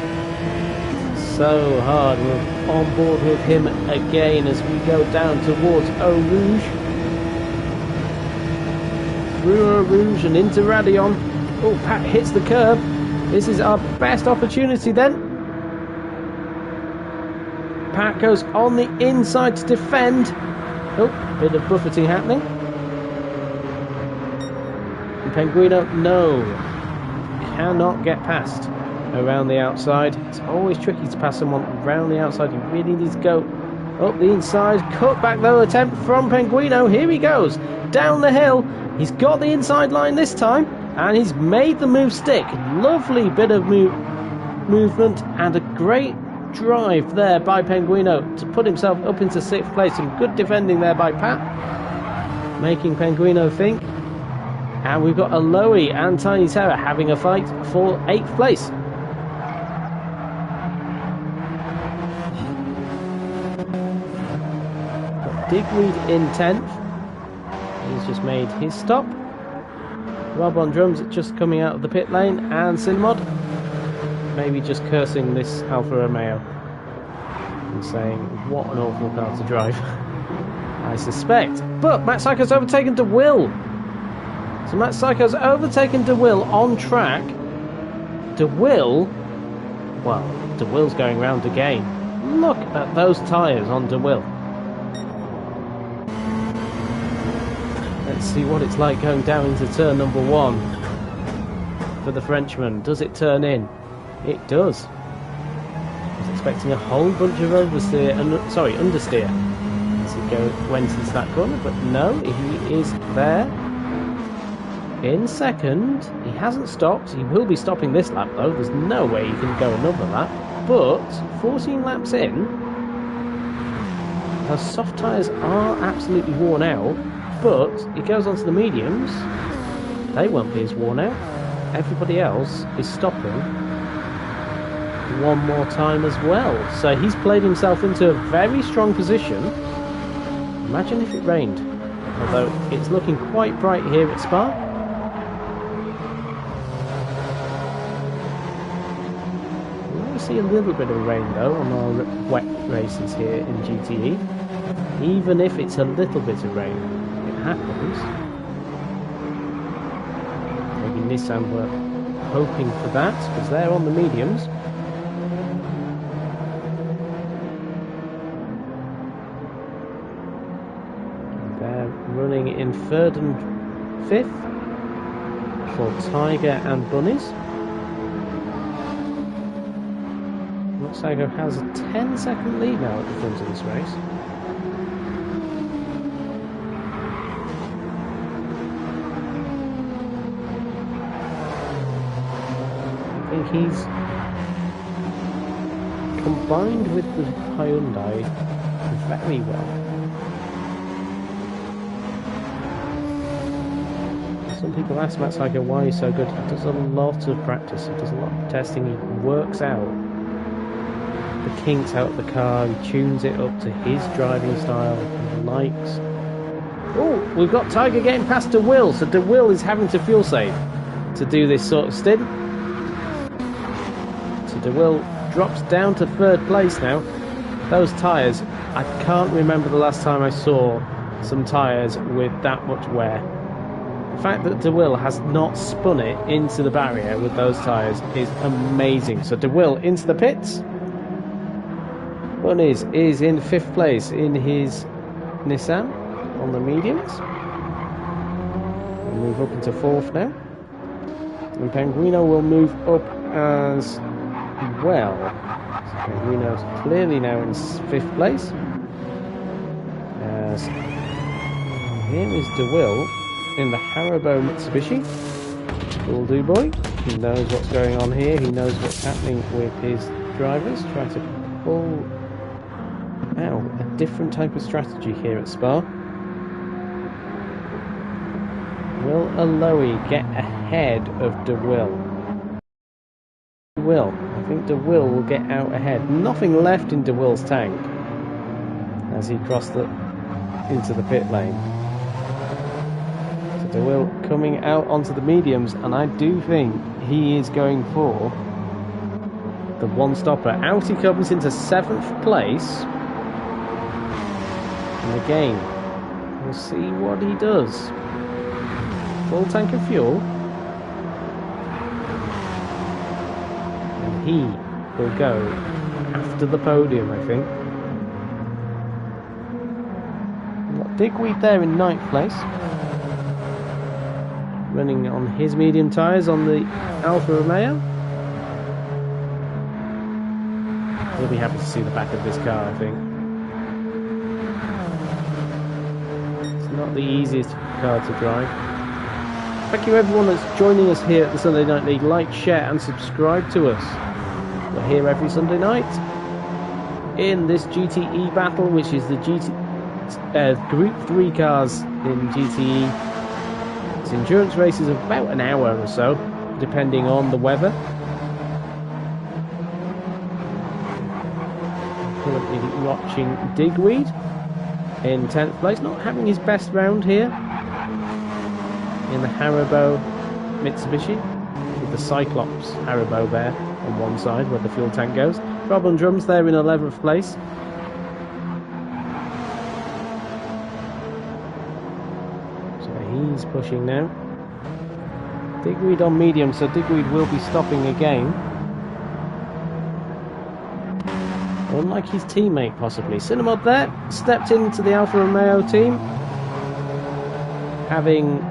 so hard. We're on board with him again as we go down towards Eau Rouge. Through Eau Rouge and into Radion. Oh, Pat hits the curb. This is our best opportunity then. Pat goes on the inside to defend. Oh, bit of buffeting happening. And Penguino, no. Cannot get past around the outside. It's always tricky to pass someone around the outside. You really need to go up the inside. Cut back though attempt from Penguino. Here he goes. Down the hill. He's got the inside line this time, and he's made the move stick. Lovely bit of movement and a great drive there by Penguino to put himself up into 6th place. Some good defending there by Pat, making Penguino think. And we've got Aloe and Tiny Terror having a fight for 8th place. Got Digweed in 10th. He's just made his stop. Rob on drums just coming out of the pit lane, and Cinnamod maybe just cursing this Alfa Romeo and saying what an awful car to drive. I suspect. But Matt Psycho's overtaken DeWill. So Matt Psycho's overtaken DeWill on track. DeWill, well, DeWill's going round again. Look at those tyres on DeWill. Let's see what it's like going down into turn number 1 for the Frenchman. Does it turn in? It does. I was expecting a whole bunch of understeer as he went into that corner, but no, he is there in 2nd. He hasn't stopped. He will be stopping this lap though. There's no way he can go another lap. But 14 laps in, those soft tyres are absolutely worn out. But he goes onto the mediums, they won't be as worn out. Everybody else is stopping one more time as well. So he's played himself into a very strong position. Imagine if it rained. Although it's looking quite bright here at Spa. We see a little bit of rain though on our wet races here in GTE. Even if it's a little bit of rain. Happens. Maybe Nissan were hoping for that because they're on the mediums. They're running in 3rd and 5th for Tiger and Bunnies. Psycho has a 10-second lead now at the front of this race. He's combined with the Hyundai very well. Some people ask Matt Psycho why he's so good. He does a lot of practice, he does a lot of testing, he works out the kinks out of the car, he tunes it up to his driving style and likes. Oh, we've got Tiger getting past DeWill, so DeWill is having to fuel save to do this sort of stint. DeWill drops down to 3rd place now. Those tyres, I can't remember the last time I saw some tyres with that much wear. The fact that DeWill has not spun it into the barrier with those tyres is amazing. So DeWill into the pits. Bunnies is in 5th place in his Nissan on the mediums. We'll move up into 4th now. And Penguino will move up as well. So Penguino's clearly now in 5th place. As here is DeWill in the Haribo Mitsubishi. Will do, boy. He knows what's going on here. He knows what's happening with his drivers. Try to pull out a different type of strategy here at Spa. Will Aloe get ahead of DeWill? Will. I think DeWill will get out ahead. Nothing left in DeWill's tank as he crossed into the pit lane. So DeWill coming out onto the mediums, and I do think he is going for the one-stopper. Out he comes into 7th place. And again, we'll see what he does. Full tank of fuel. He will go after the podium, I think. We've got Digweed there in 9th place. Running on his medium tyres on the Alfa Romeo. We'll be happy to see the back of this car, I think. It's not the easiest car to drive. Thank you everyone that's joining us here at the Sunday Night League. Like, share and subscribe to us. We're here every Sunday night. in this GTE battle, which is the Group 3 cars in GTE. It's endurance races of about an hour or so, depending on the weather. Currently watching Digweed in 10th place, not having his best round here in the Haribo Mitsubishi, with the Cyclops Haribo there on one side where the fuel tank goes. Rob on drums there in 11th place. So he's pushing now. Digweed on medium, so Digweed will be stopping again. Unlike his teammate, possibly. Cinnamod there, stepped into the Alfa Romeo team. Having...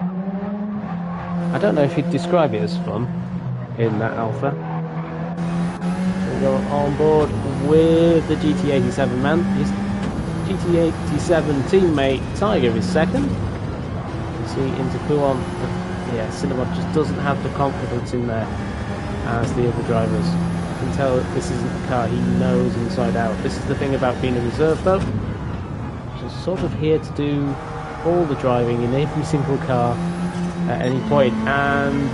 I don't know if he'd describe it as fun in that Alfa. We'll go on board with the GT87 man. His GT87 teammate Tiger is second. You see into Kuon. Yeah, Cinnamod just doesn't have the confidence in there as the other drivers. You can tell that this isn't a car he knows inside out. This is the thing about being a reserve though. Just sort of here to do all the driving in every single car at any point. And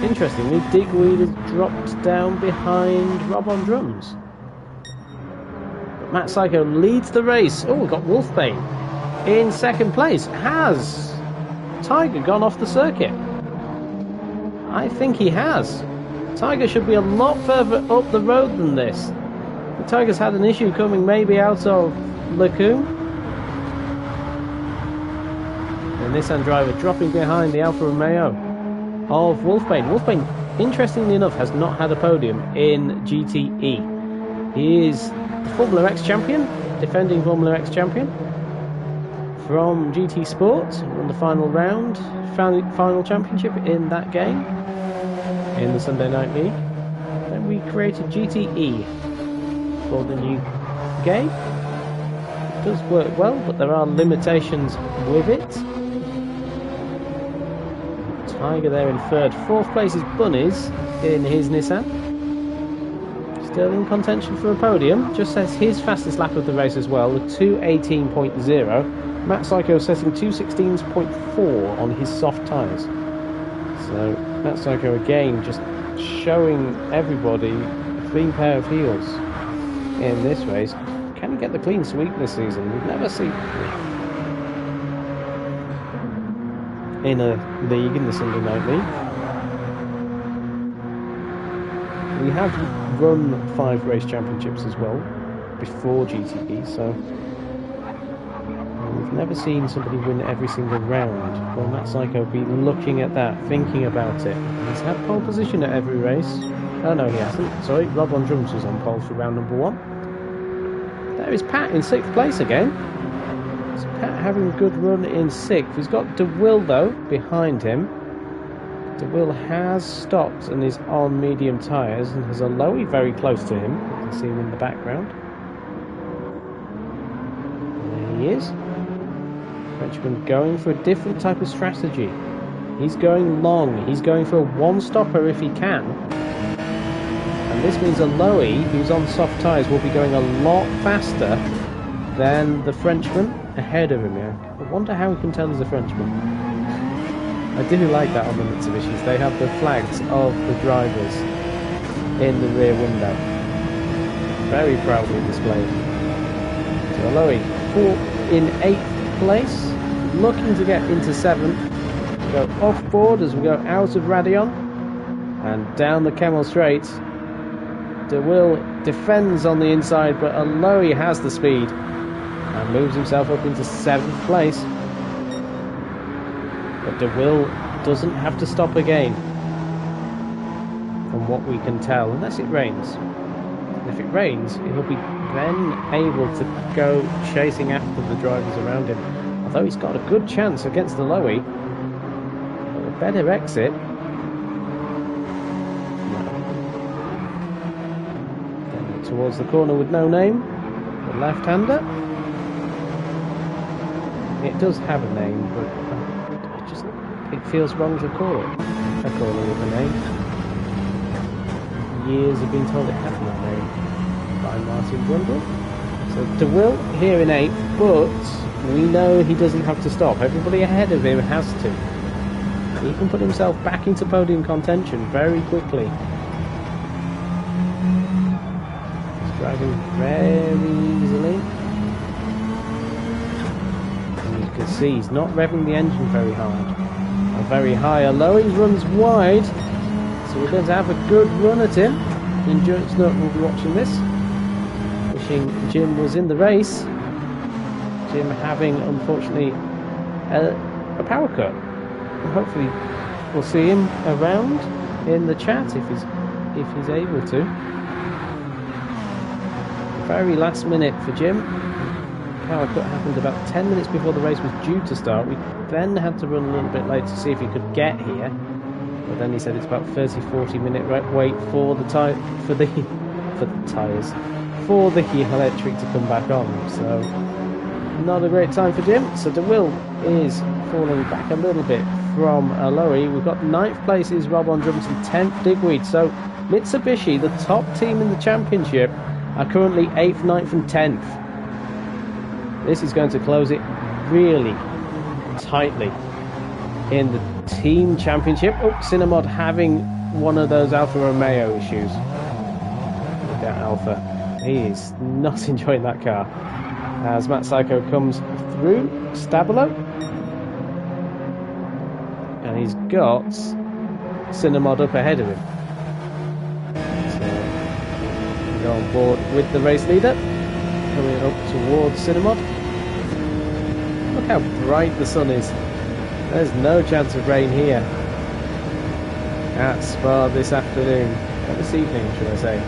interestingly, Digweed has dropped down behind Rob on drums. But Matt Psycho leads the race. Oh, we've got Wolfbane in second place. Has Tiger gone off the circuit? I think he has. Tiger should be a lot further up the road than this. The Tiger's had an issue coming maybe out of Lacoon. The Nissan driver dropping behind the Alfa Romeo of Wolfbane. Wolfbane, interestingly enough, has not had a podium in GTE. He is the Formula X champion, defending Formula X champion from GT Sport. Won the final round, final championship in that game in the Sunday Night League. Then we created GTE for the new game. It does work well, but there are limitations with it. Tiger there in third. Fourth place is Bunnies in his Nissan. Still in contention for a podium. Just says his fastest lap of the race as well, the 2:18.0. Matt Psycho setting 2:16.4 on his soft tyres. So Matt Psycho again just showing everybody a clean pair of heels in this race. Can he get the clean sweep this season? We've never seen in a league, in the Sunday Night League. We have run 5 race championships as well before GTE, so we've never seen somebody win every single round. Well, Matt Psycho be looking at that, thinking about it. He's had pole position at every race. Oh no, he hasn't. Sorry, Rob on drums was on pole for round number 1. There is Pat in 6th place again. So Pat having a good run in 6th. He's got DeWill though behind him. DeWill has stopped and is on medium tyres, and has a Lowy very close to him. You can see him in the background. And there he is. Frenchman going for a different type of strategy. He's going long. He's going for a one-stopper if he can. And this means a Lowy, who's on soft tyres, will be going a lot faster than the Frenchman ahead of him here. I wonder how we can tell he's a Frenchman. I do like that on the Mitsubishis. They have the flags of the drivers in the rear window. Very proudly displayed. So Lowy in 8th place, looking to get into 7th. Go off board as we go out of Radion and down the Kemmel Straight. DeWill defends on the inside, but Lowy has the speed and moves himself up into 7th place. But DeWill doesn't have to stop again, from what we can tell, unless it rains. And if it rains, he'll be then able to go chasing after the drivers around him. Although he's got a good chance against the Lowy. But a better exit. Then towards the corner with no name, the left-hander. It does have a name, but it feels wrong to call it a corner with a name. Years have been told it has no name. by Martin Brundle. So DeWitt here in 8th, but we know he doesn't have to stop. Everybody ahead of him has to. He can put himself back into podium contention very quickly. He's driving very easily. And you can see he's not revving the engine very hard. Or very high. Although he runs wide, so we're going to have a good run at him. The Endurance Nut will be watching this. Wishing Jim was in the race. Jim having, unfortunately, a power cut. And hopefully we'll see him around in the chat if he's able to. Very last minute for Jim. Power cut happened about 10 minutes before the race was due to start. We then had to run a little bit late to see if he could get here. But then he said it's about 30-40 minute wait for the tyres, for the electric to come back on. So not a great time for Jim. So DeWitt is falling back a little bit from Lowy. We've got 9th place is Rob on Drums and 10th Digweed. So Mitsubishi, the top team in the championship, are currently 8th, 9th and 10th. This is going to close it really tightly in the team championship. Oh, Cinemod having one of those Alfa Romeo issues. Look at Alfa. He is not enjoying that car. As Matt Psycho comes through Stabilo. And he's got Cinemod up ahead of him. So we go on board with the race leader. Coming up towards Cinemod. Look how bright the sun is. There's no chance of rain here at Spa this afternoon. Or this evening, should I say.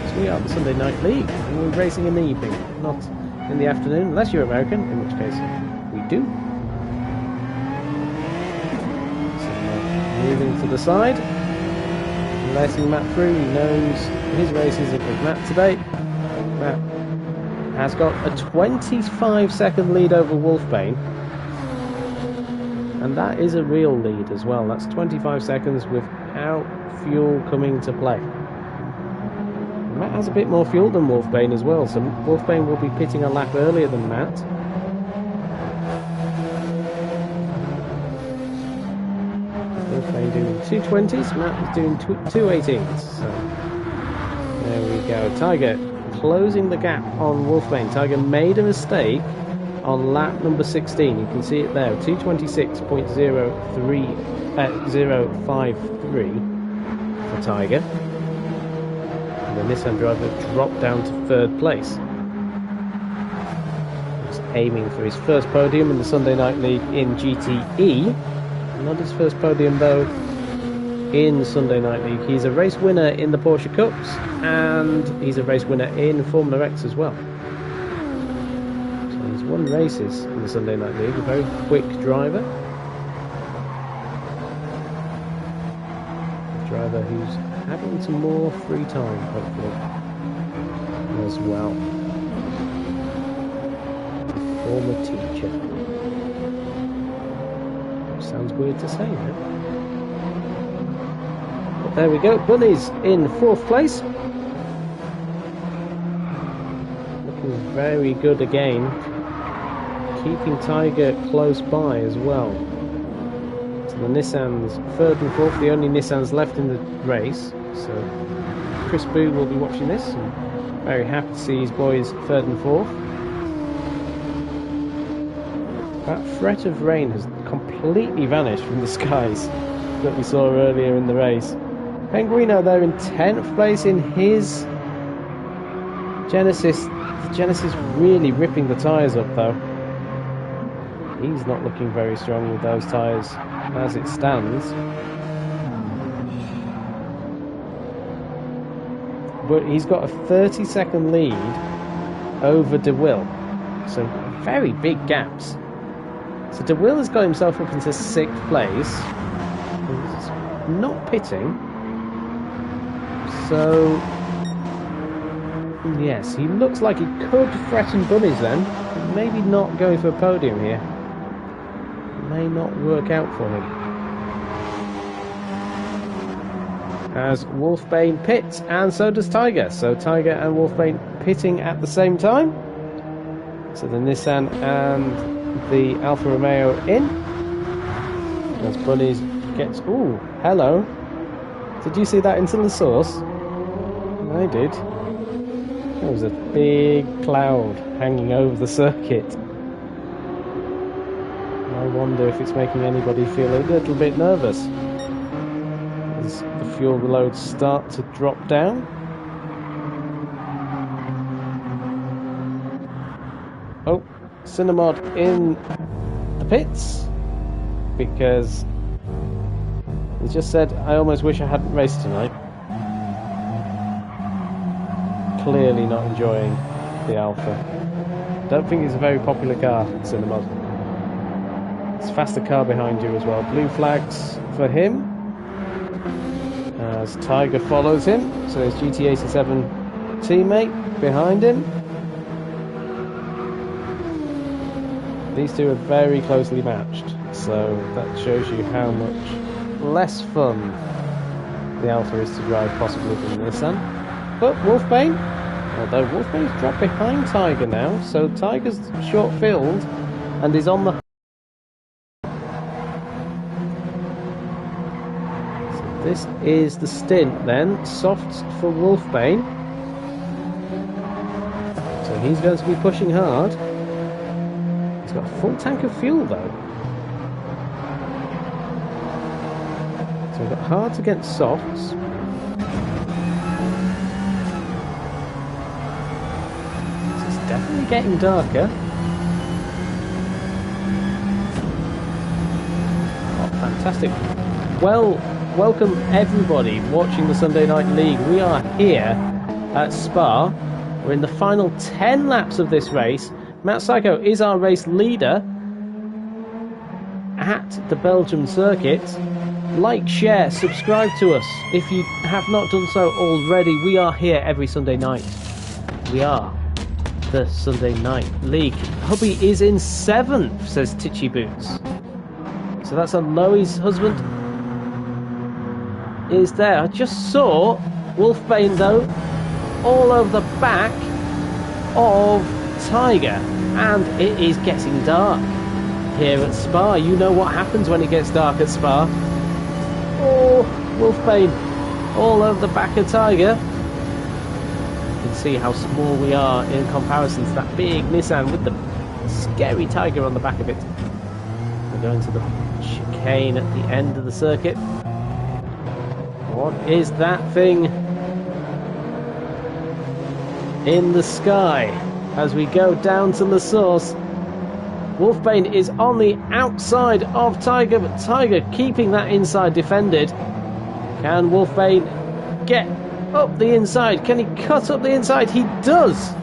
So we are the Sunday Night League. And we're racing in the evening, not in the afternoon, unless you're American, in which case we do. So moving to the side. Letting Matt through. He knows his race isn't with Matt today. Matt has got a 25-second lead over Wolfbane. And that is a real lead as well. That's 25 seconds without fuel coming to play. Matt has a bit more fuel than Wolfbane as well, so Wolfbane will be pitting a lap earlier than Matt. Wolfbane doing 220s, Matt is doing 218s. So there we go. Tiger closing the gap on Wolfbane. Tiger made a mistake on lap number 16. You can see it there, 226.053 for Tiger. And the Nissan driver dropped down to 3rd place. He's aiming for his first podium in the Sunday Night League in GTE. Not his first podium though in Sunday Night League. He's a race winner in the Porsche Cups and he's a race winner in Formula X as well. So he's won races in the Sunday Night League, a very quick driver. A driver who's having some more free time, hopefully, as well. Former teacher. Sounds weird to say, no? But there we go. Bunny's in 4th place. Looking very good again. Keeping Tiger close by as well. So the Nissans 3rd and 4th, the only Nissans left in the race. So Chris Boo will be watching this and very happy to see his boys 3rd and 4th. That threat of rain has completely vanished from the skies that we saw earlier in the race. Penguino there in 10th place in his Genesis. The Genesis really ripping the tyres up though. He's not looking very strong with those tyres as it stands. But he's got a 30-second lead over DeWitt. So very big gaps. So DeWitt has got himself up into 6th place. He's not pitting. So yes, he looks like he could threaten Bunnies then. Maybe not going for a podium here. May not work out for him. as Wolfbane pits, and so does Tiger. So Tiger and Wolfbane pitting at the same time. So the Nissan and the Alfa Romeo in. As Bunnies gets... Ooh, hello. Did you see that into the source? I did. There was a big cloud hanging over the circuit. I wonder if it's making anybody feel a little bit nervous as the fuel loads start to drop down. Oh, Cinemod in the pits because he just said, I almost wish I hadn't raced tonight. Clearly not enjoying the Alpha. Don't think it's a very popular car, Cinemod. It's a faster car behind you as well. Blue flags for him as Tiger follows him. So his GT7 teammate behind him. These two are very closely matched, so that shows you how much less fun the Alpha is to drive possibly than the Nissan. But Wolfbane, although Wolfbane's dropped behind Tiger now, so Tiger's short field and is on the... So this is the stint then, softs for Wolfbane. So he's going to be pushing hard. He's got a full tank of fuel though. So we've got hards against softs. This is definitely getting darker. Oh, fantastic. Well, welcome everybody watching the Sunday Night League. We are here at Spa. We're in the final 10 laps of this race. Matt Psycho is our race leader at the Belgium circuit. Like, share, subscribe to us if you have not done so already. We are here every Sunday night. We are the Sunday Night League. Hubby is in 7th, says Titchy Boots. So that's a Loey's husband is there. I just saw Wolfbane though all over the back of Tiger, and it is getting dark here at Spa. You know what happens when it gets dark at Spa. Oh, Wolfbane all over the back of Tiger. You can see how small we are in comparison to that big Nissan with the scary Tiger on the back of it. We're going to the chicane at the end of the circuit. What is that thing in the sky as we go down to La Source? Wolfbane is on the outside of Tiger, but Tiger keeping that inside defended. Can Wolfbane get up the inside? Can he cut up the inside? He does!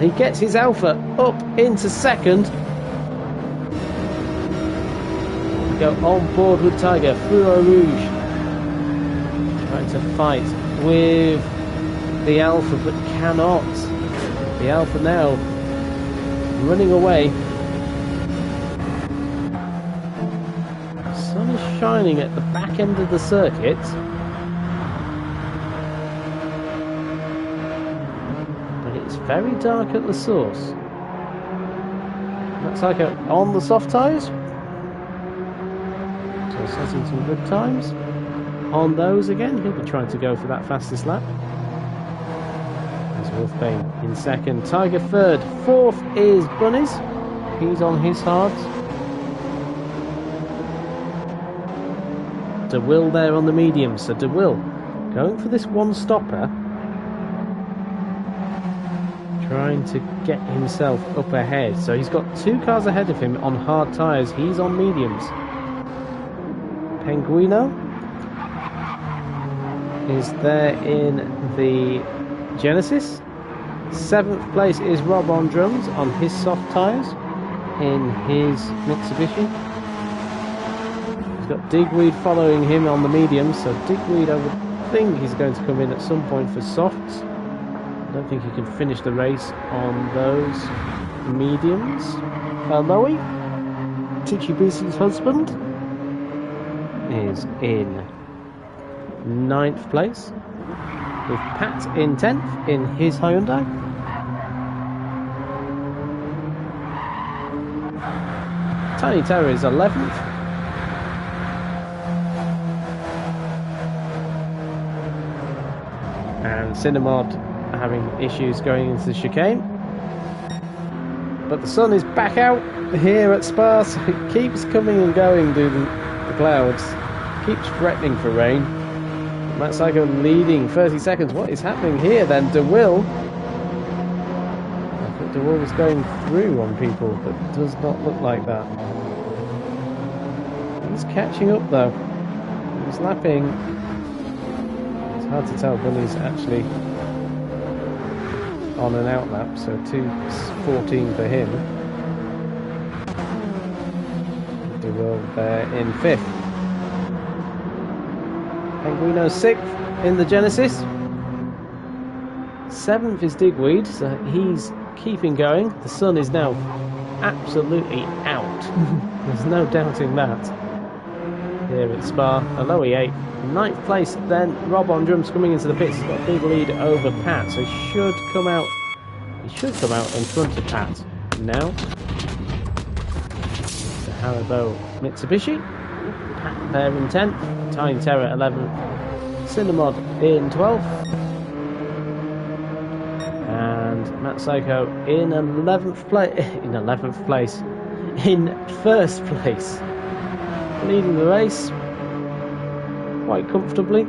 He gets his Alpha up into 2nd. We go on board with Tiger. Fluo Rouge trying to fight with the Alpha, but cannot. The Alpha now running away. The sun is shining at the back end of the circuit. But it's very dark at the source. Looks like on the soft tyres. So setting some good times on those again. He'll be trying to go for that fastest lap. Wolfbane in 2nd, Tiger 3rd, 4th is Bunnies. He's on his hards. De Will there on the medium. So De Will going for this one stopper, trying to get himself up ahead. So he's got 2 cars ahead of him on hard tyres. He's on mediums. Penguino is there in the Genesis. 7th place is Rob on drums on his soft tyres in his Mitsubishi. He's got Digweed following him on the mediums, so Digweed, I would think he's going to come in at some point for softs. I don't think he can finish the race on those mediums. Loey, Tichibisi's husband, is in 9th place, with Pat in 10th in his Hyundai. Tiny Terror is 11th. And Cinemod having issues going into the chicane. But the sun is back out here at Spa, so it keeps coming and going through the clouds. Keeps threatening for rain. Matt Psycho leading 30 seconds. What is happening here then? DeWill. I thought DeWill was going through on people, but it does not look like that. He's catching up though. He's lapping. It's hard to tell. Bunny's actually on an out lap, so 2:14 for him. DeWill there in 5th. Penguino 6th in the Genesis. 7th is Digweed, so he's keeping going. The sun is now absolutely out. There's no doubting that. Here at Spa, Aloe 8th. 9th place then, Rob on drums coming into the pits. He's got a big lead over Pat, so he should come out in front of Pat now. The Haribo Mitsubishi. Pat there in 10th. Tiny Terror 11th. Cinemod in 12th. And Matt Psycho in 11th place. In 1st place. Leading the race quite comfortably.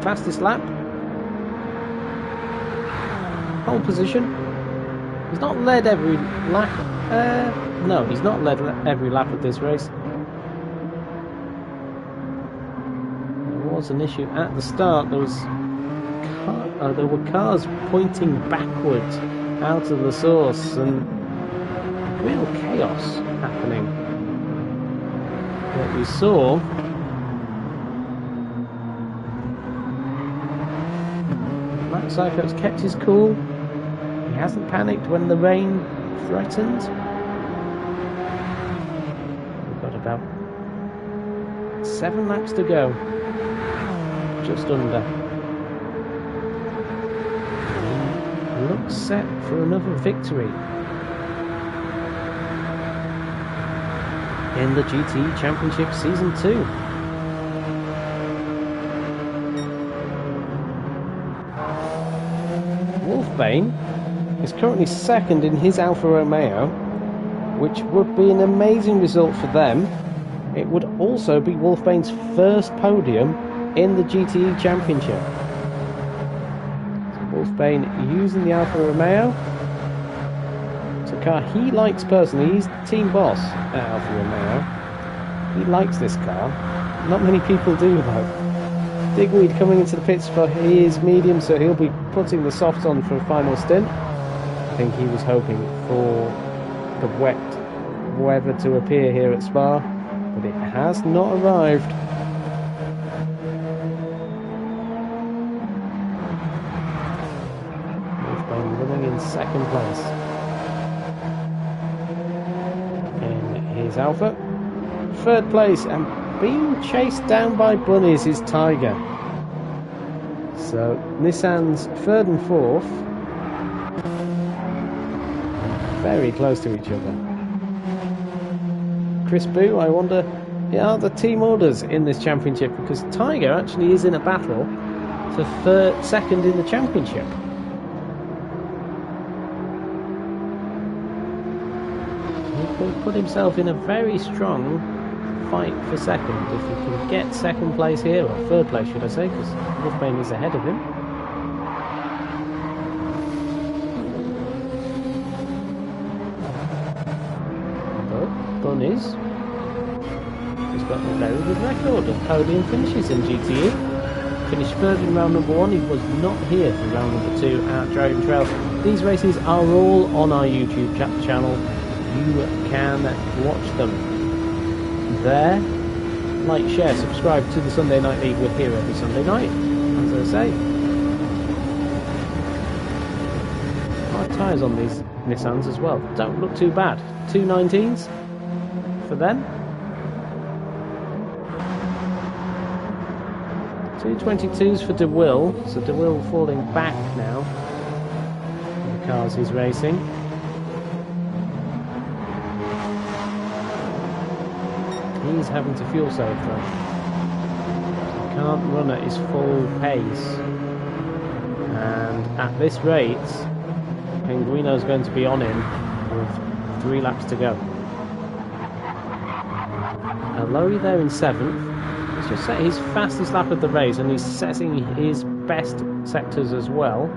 Fastest lap. Pole position. He's not led every lap. No, he's not led every lap of this race. There was an issue at the start. There were cars pointing backwards out of the source and real chaos happening. What we saw Matt Psycho's kept his cool. He hasn't panicked when the rain threatened. We've got about 7 laps to go. Just under. Looks set for another victory in the GT Championship Season 2. Wolfbane is currently 2nd in his Alfa Romeo, which would be an amazing result for them. It would also be Wolfbane's first podium in the GTE Championship. So Wolfbane using the Alfa Romeo. It's a car he likes personally. He's team boss at Alfa Romeo. He likes this car. Not many people do though. Digweed coming into the pits for his medium, so he'll be putting the softs on for a final stint. I think he was hoping for the wet weather to appear here at Spa, but it has not arrived. Wolfbane running in 2nd place in his Alpha. 3rd place and being chased down by bunnies is Tiger. So Nissan's 3rd and 4th, very close to each other. Chris Boo, I wonder, are the team orders in this championship, because Tiger actually is in a battle for 2nd in the championship. He could put himself in a very strong fight for 2nd if he can get 2nd place here, or 3rd place should I say, because Wolfbane is ahead of him. But Bunnies has got a very good record of podium finishes in GTE. Finished 3rd in round number 1, he was not here for round number 2 at Dragon Trail. These races are all on our YouTube channel. You can watch them there. Like, share, subscribe to the Sunday Night League. We're here every Sunday night, as I say. Hard tyres on these Nissans as well. Don't look too bad. 219s for them. 2:22s for De Will, so De Will falling back now. The cars he's racing. He's having to fuel save though. He can't run at his full pace. And at this rate, Penguino's going to be on him with 3 laps to go. Lowy there in 7th. He's just set his fastest lap of the race and he's setting his best sectors as well.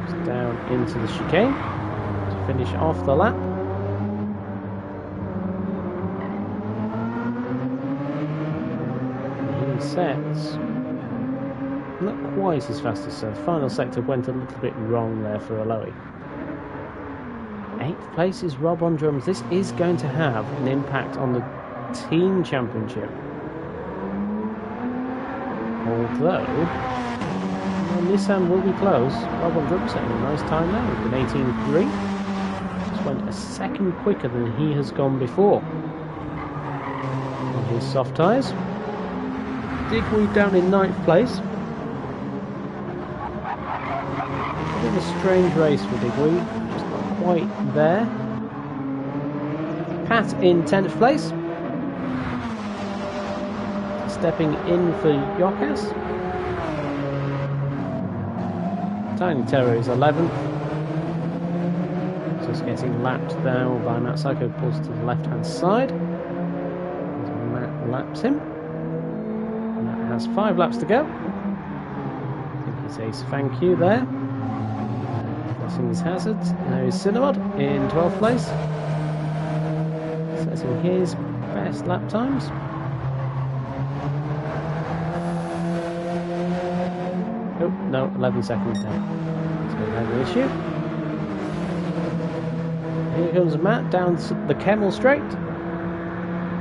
He's down into the chicane to finish off the lap. He sets not quite as fast as the final sector went a little bit wrong there for Lowy. 8th place is Rob on drums. This is going to have an impact on the team championship. Although, Nissan will be close. Rob on drums setting a nice time there with an 18.3. Just went a second quicker than he has gone before. On his soft tyres. Digweed down in 9th place. A bit of a strange race for Digweed. Quite there. Pat in 10th place. Stepping in for Yokas. Tiny Terror is 11th. Just getting lapped now by Matt Psycho, pulls to the left hand side. As Matt laps him. Matt has 5 laps to go. I think he says thank you there. Crossing his hazards. There is Cinnamod in 12th place. Setting his best lap times. Oh, no, 11 seconds down. So we have an issue. Here comes Matt down the Kemmel Straight.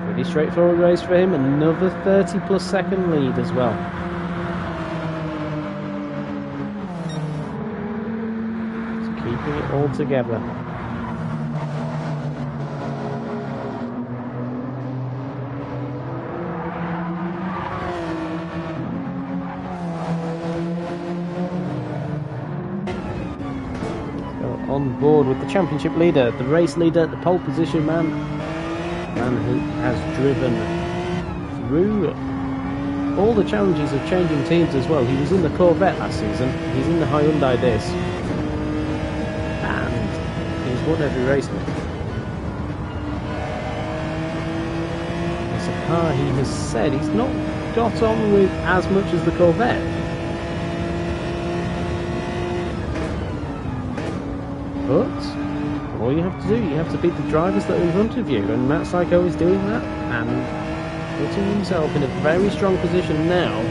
Pretty straightforward race for him. Another 30 plus second lead as well. Keeping it all together. So on board with the championship leader, the race leader, the pole position man who has driven through all the challenges of changing teams as well. He was in the Corvette last season, he's in the Hyundai this. Won every race. It's a car he has said he's not got on with as much as the Corvette. But all you have to do, you have to beat the drivers that are in front of you, and Matt Psycho is doing that and putting himself in a very strong position now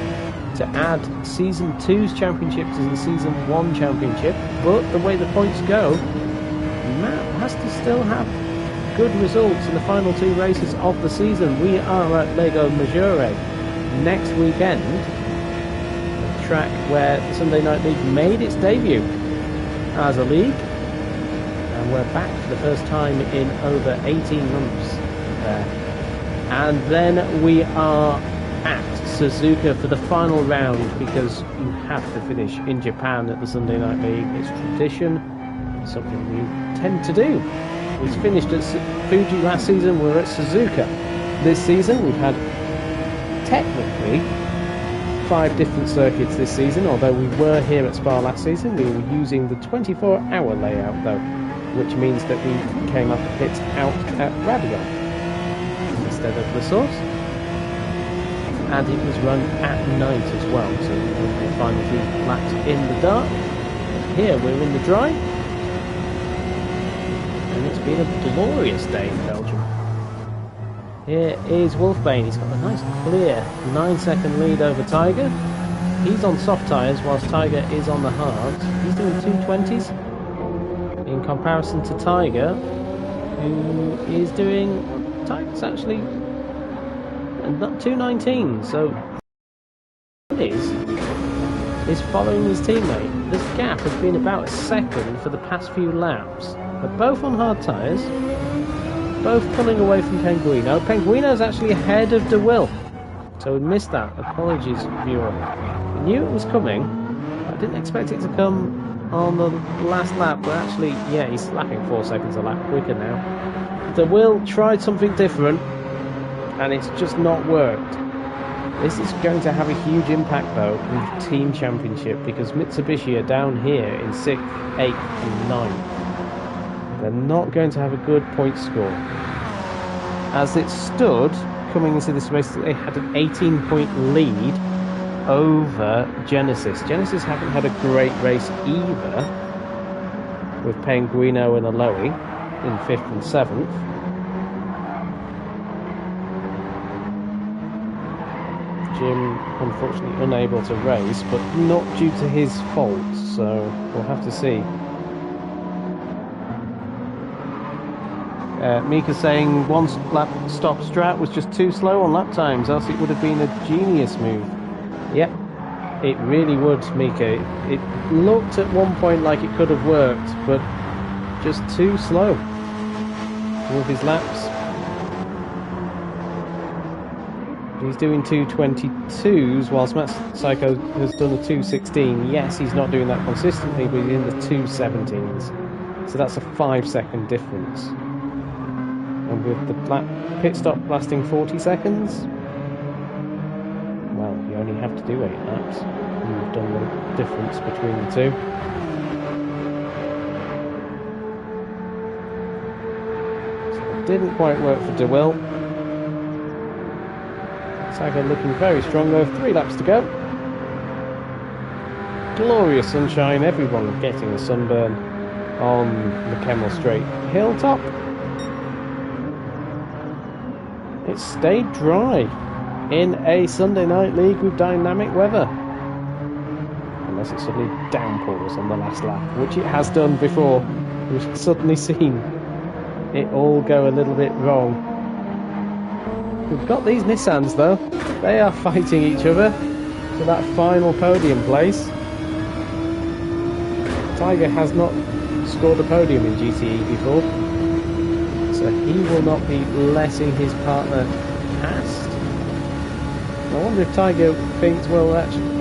to add Season 2's championship to the Season 1 championship. But the way the points go, Matt has to still have good results in the final 2 races of the season. We are at Lego Maggiore next weekend, a track where the Sunday Night League made its debut as a league, and we're back for the first time in over 18 months there. And then we are at Suzuka for the final round, because you have to finish in Japan at the Sunday Night League. It's tradition. Something we tend to do. We finished at Fuji last season, we're at Suzuka this season. We've had technically 5 different circuits this season, although we were here at Spa last season. We were using the 24-hour layout though, which means that we came up the pits out at Rabion instead of the Source, and it was run at night as well, so we would be final few laps in the dark. Here we're in the dry. And it's been a glorious day in Belgium. Here is Wolfbane. He's got a nice clear 9-second lead over Tiger. He's on soft tyres whilst Tiger is on the hards. He's doing 220s in comparison to Tiger, who is doing, Tiger's actually not 219. So is following his teammate. This gap has been about a second for the past few laps. They're both on hard tyres, both pulling away from Penguino. Penguino's actually ahead of De Will. So we missed that. Apologies, viewer. I knew it was coming. I didn't expect it to come on the last lap, but actually, yeah, he's lapping 4 seconds a lap quicker now. The Will tried something different, and it's just not worked. This is going to have a huge impact, though, in the Team Championship, because Mitsubishi are down here in 6th, 8th, and 9th. They're not going to have a good point score. As it stood, coming into this race, they had an 18-point lead over Genesis. Genesis haven't had a great race either, with Penguino and Aloe in 5th and 7th. Jim, unfortunately, unable to race, but not due to his fault, so we'll have to see. Mika saying one lap stop strat was just too slow on lap times, else it would have been a genius move. Yep, it really would, Mika. It looked at one point like it could have worked, but just too slow with his laps. He's doing 2:22s, whilst Matt Psycho has done a 2:16. Yes, he's not doing that consistently, but he's in the 2:17s. So that's a 5-second difference. And with the pit stop lasting 40 seconds, well, you only have to do 8 laps. And you've done the difference between the two. So it didn't quite work for DeWill. Saga looking very strong though, 3 laps to go. Glorious sunshine, everyone getting a sunburn on the Kemmel Straight hilltop. It stayed dry in a Sunday night league with dynamic weather. Unless it suddenly downpours on the last lap, which it has done before. We've suddenly seen it all go a little bit wrong. We've got these Nissans though, they are fighting each other for that final podium place. Tiger has not scored a podium in GTE before, so he will not be letting his partner past. I wonder if Tiger thinks, well, actually,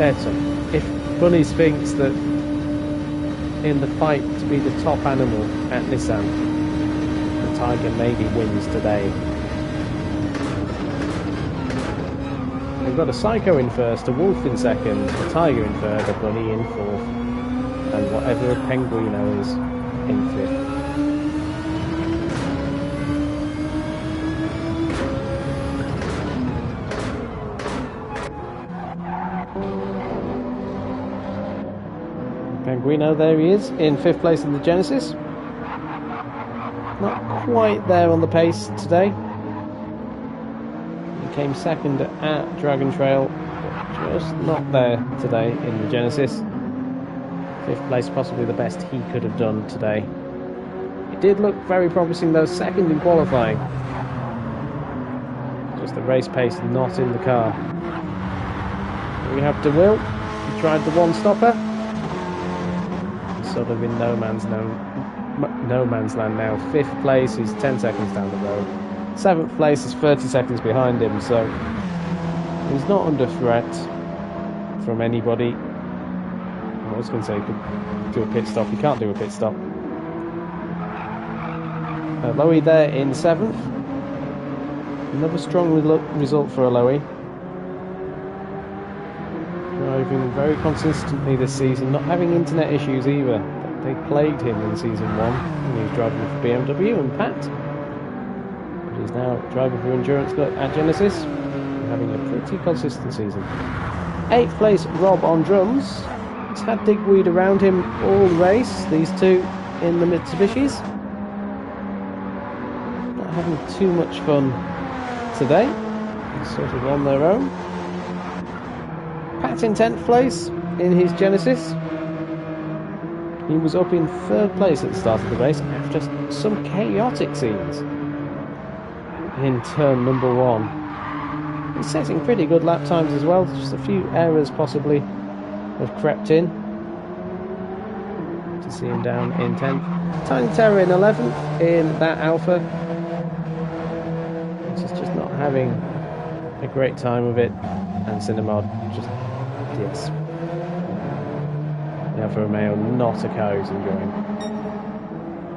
if Bunnies thinks that in the fight to be the top animal at Nissan, the Tiger maybe wins today. We've got a Psycho in first, a Wolf in second, a Tiger in third, a Bunny in fourth, and whatever a Penguino is in fifth. Penguino, there he is, in 5th place in the Genesis. Not quite there on the pace today. He came second at Dragon Trail, but just not there today in the Genesis. 5th place, possibly the best he could have done today. It did look very promising though, second in qualifying. Just the race pace not in the car. We have DeWill, he tried the one-stopper. Sort of in no man's land now. 5th place is 10 seconds down the road. 7th place is 30 seconds behind him, so he's not under threat from anybody. I was going to say he could do a pit stop. He can't do a pit stop. Aloe there in 7th. Another strong result for Aloe. Driving very consistently this season, not having internet issues either. They plagued him in season 1 when he was driving for BMW and Pat. But he's now driving for Endurance at Genesis, and having a pretty consistent season. 8th place, Rob on drums. He's had Digweed around him all race, these two in the Mitsubishis. Not having too much fun today, sort of on their own. Pat in 10th place in his Genesis. He was up in 3rd place at the start of the race after some chaotic scenes in turn number 1. He's setting pretty good lap times as well, just a few errors possibly have crept in to see him down in 10th. Tiny Terror in 11th in that Alpha. He's just not having a great time with it, and Cinnamod just, yes. Alfa Romeo, not a car he's enjoying.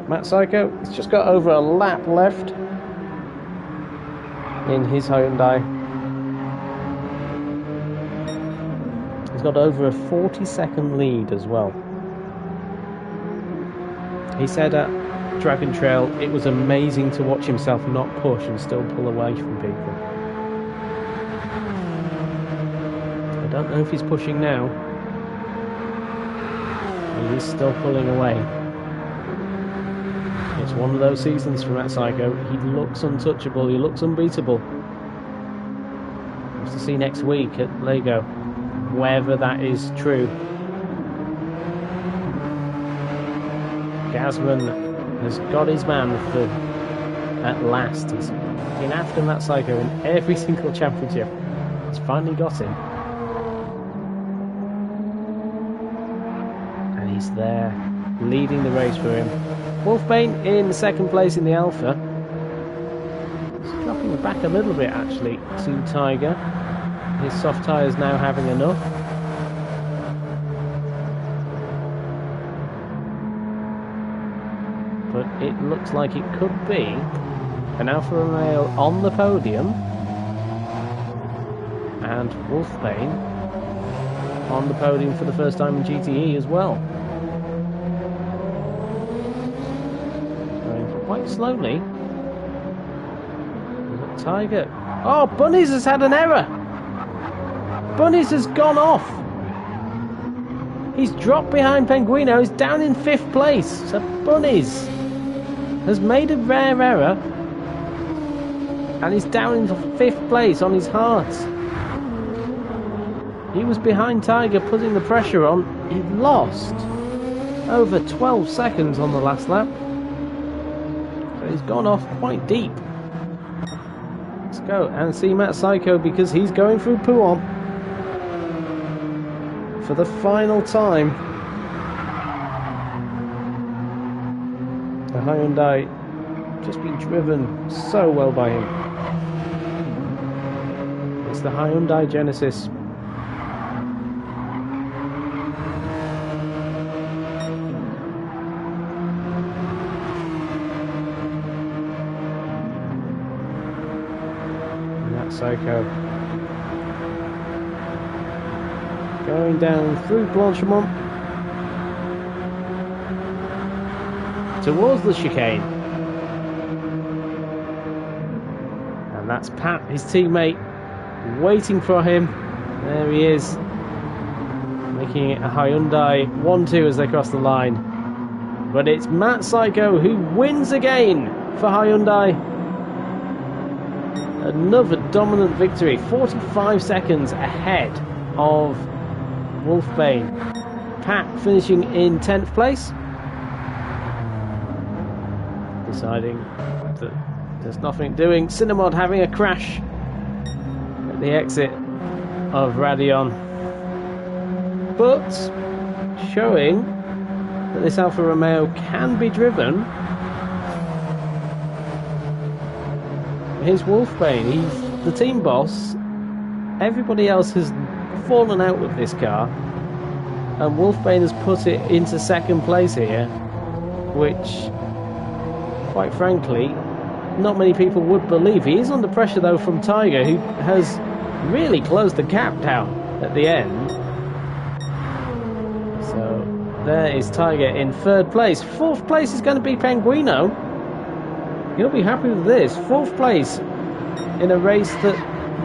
Matt Psycho, he's just got over a lap left in his Hyundai. He's got over a 40-second lead as well. He said at Dragon Trail it was amazing to watch himself not push and still pull away from people. I don't know if he's pushing now. He is still pulling away. It's one of those seasons for Matt Psycho. He looks untouchable, he looks unbeatable. We'll have to see next week at Lego whether that is true. Gasman has got his man for at last. He's been after Matt Psycho in every single championship. He's finally got him. And he's there, leading the race for him. Wolfbane in second place in the Alpha. He's dropping back a little bit actually to Tiger. His soft tyres now having enough. But it looks like it could be an Alfa Romeo on the podium and Wolfbane on the podium for the first time in GTE as well. Going quite slowly. Tiger. Oh, Bunnies has had an error. Bunnies has gone off. He's dropped behind Penguino. He's down in 5th place. So Bunnies has made a rare error. And he's down in 5th place on his hard. He was behind Tiger, putting the pressure on. He lost over 12 seconds on the last lap. So he's gone off quite deep. Let's go and see Matt Psycho because he's going through Pouhon for the final time. The Hyundai just been driven so well by him. It's the Hyundai Genesis. Psycho going down through Blanchimont towards the chicane, and that's Pat, his teammate, waiting for him. There he is, making it a Hyundai 1-2 as they cross the line. But it's Matt Psycho who wins again for Hyundai. Another dominant victory, 45 seconds ahead of Wolfbane. Pat finishing in 10th place. Deciding that there's nothing doing. Cinnamod having a crash at the exit of Radion. But showing that this Alfa Romeo can be driven. Here's Wolfbane, he's the team boss. Everybody else has fallen out with this car, and Wolfbane has put it into 2nd place here, which, quite frankly, not many people would believe. He is under pressure though from Tiger, who has really closed the gap down at the end. So there is Tiger in 3rd place. 4th place is going to be Penguino. He'll be happy with this. 4th place in a race that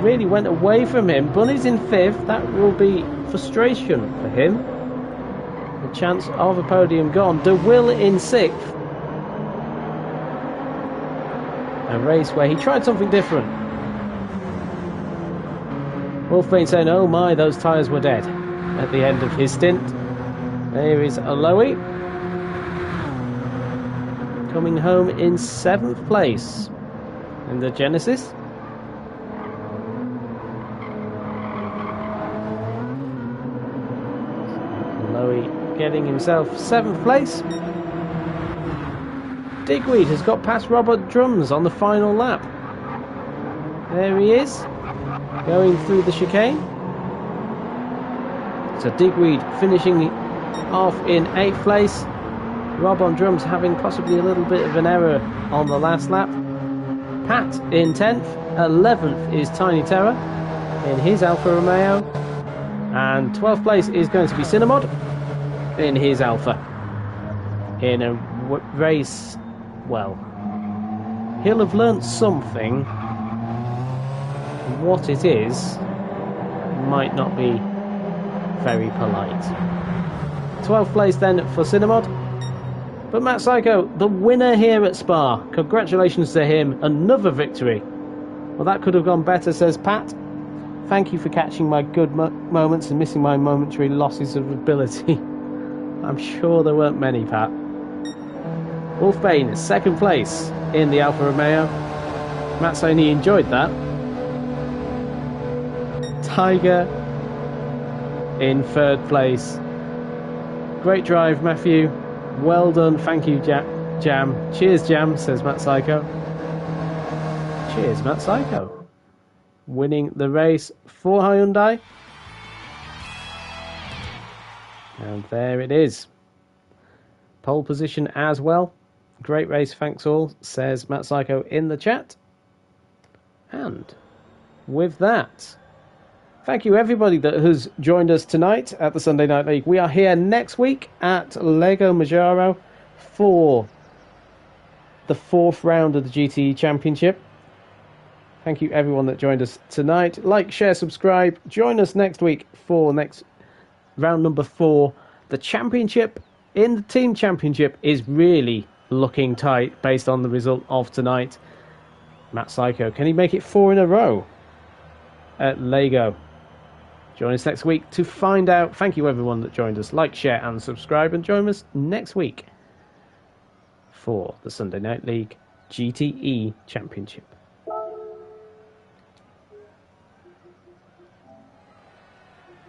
really went away from him. Bunny's in 5th. That will be frustration for him. The chance of a podium gone. De Will in 6th. A race where he tried something different. Wolfbane saying, oh my, those tyres were dead at the end of his stint. There is Aloe, coming home in 7th place in the Genesis. Lowy getting himself 7th place. Digweed has got past Robert Drums on the final lap. There he is. going through the chicane. So Digweed finishing off in 8th place. Rob on drums having possibly a little bit of an error on the last lap. Pat in 10th. 11th is Tiny Terror in his Alfa Romeo. And 12th place is going to be Cinnamod in his Alfa. In a race, well, he'll have learnt something. What it is might not be very polite. 12th place then for Cinnamod. But Matt Psycho, the winner here at Spa. Congratulations to him. Another victory. Well, that could have gone better, says Pat. Thank you for catching my good moments and missing my momentary losses of ability. I'm sure there weren't many, Pat. Wolfbane, 2nd place in the Alfa Romeo. Matt saying he enjoyed that. Tiger in 3rd place. Great drive, Matthew. Well done. Thank you, Jam. Cheers, Jam, says Matt Psycho. Cheers, Matt Psycho. Winning the race for Hyundai. And there it is. Pole position as well. Great race, thanks all, says Matt Psycho in the chat. And with that, thank you everybody that has joined us tonight at the Sunday Night League. We are here next week at Lego Majaro for the 4th round of the GTE Championship. Thank you everyone that joined us tonight. Like, share, subscribe. Join us next week for next round number 4. The championship in the team championship is really looking tight based on the result of tonight. Matt Psycho, can he make it 4 in a row at Lego? Join us next week to find out. Thank you everyone that joined us. Like, share and subscribe, and join us next week for the Sunday Night League GTE Championship.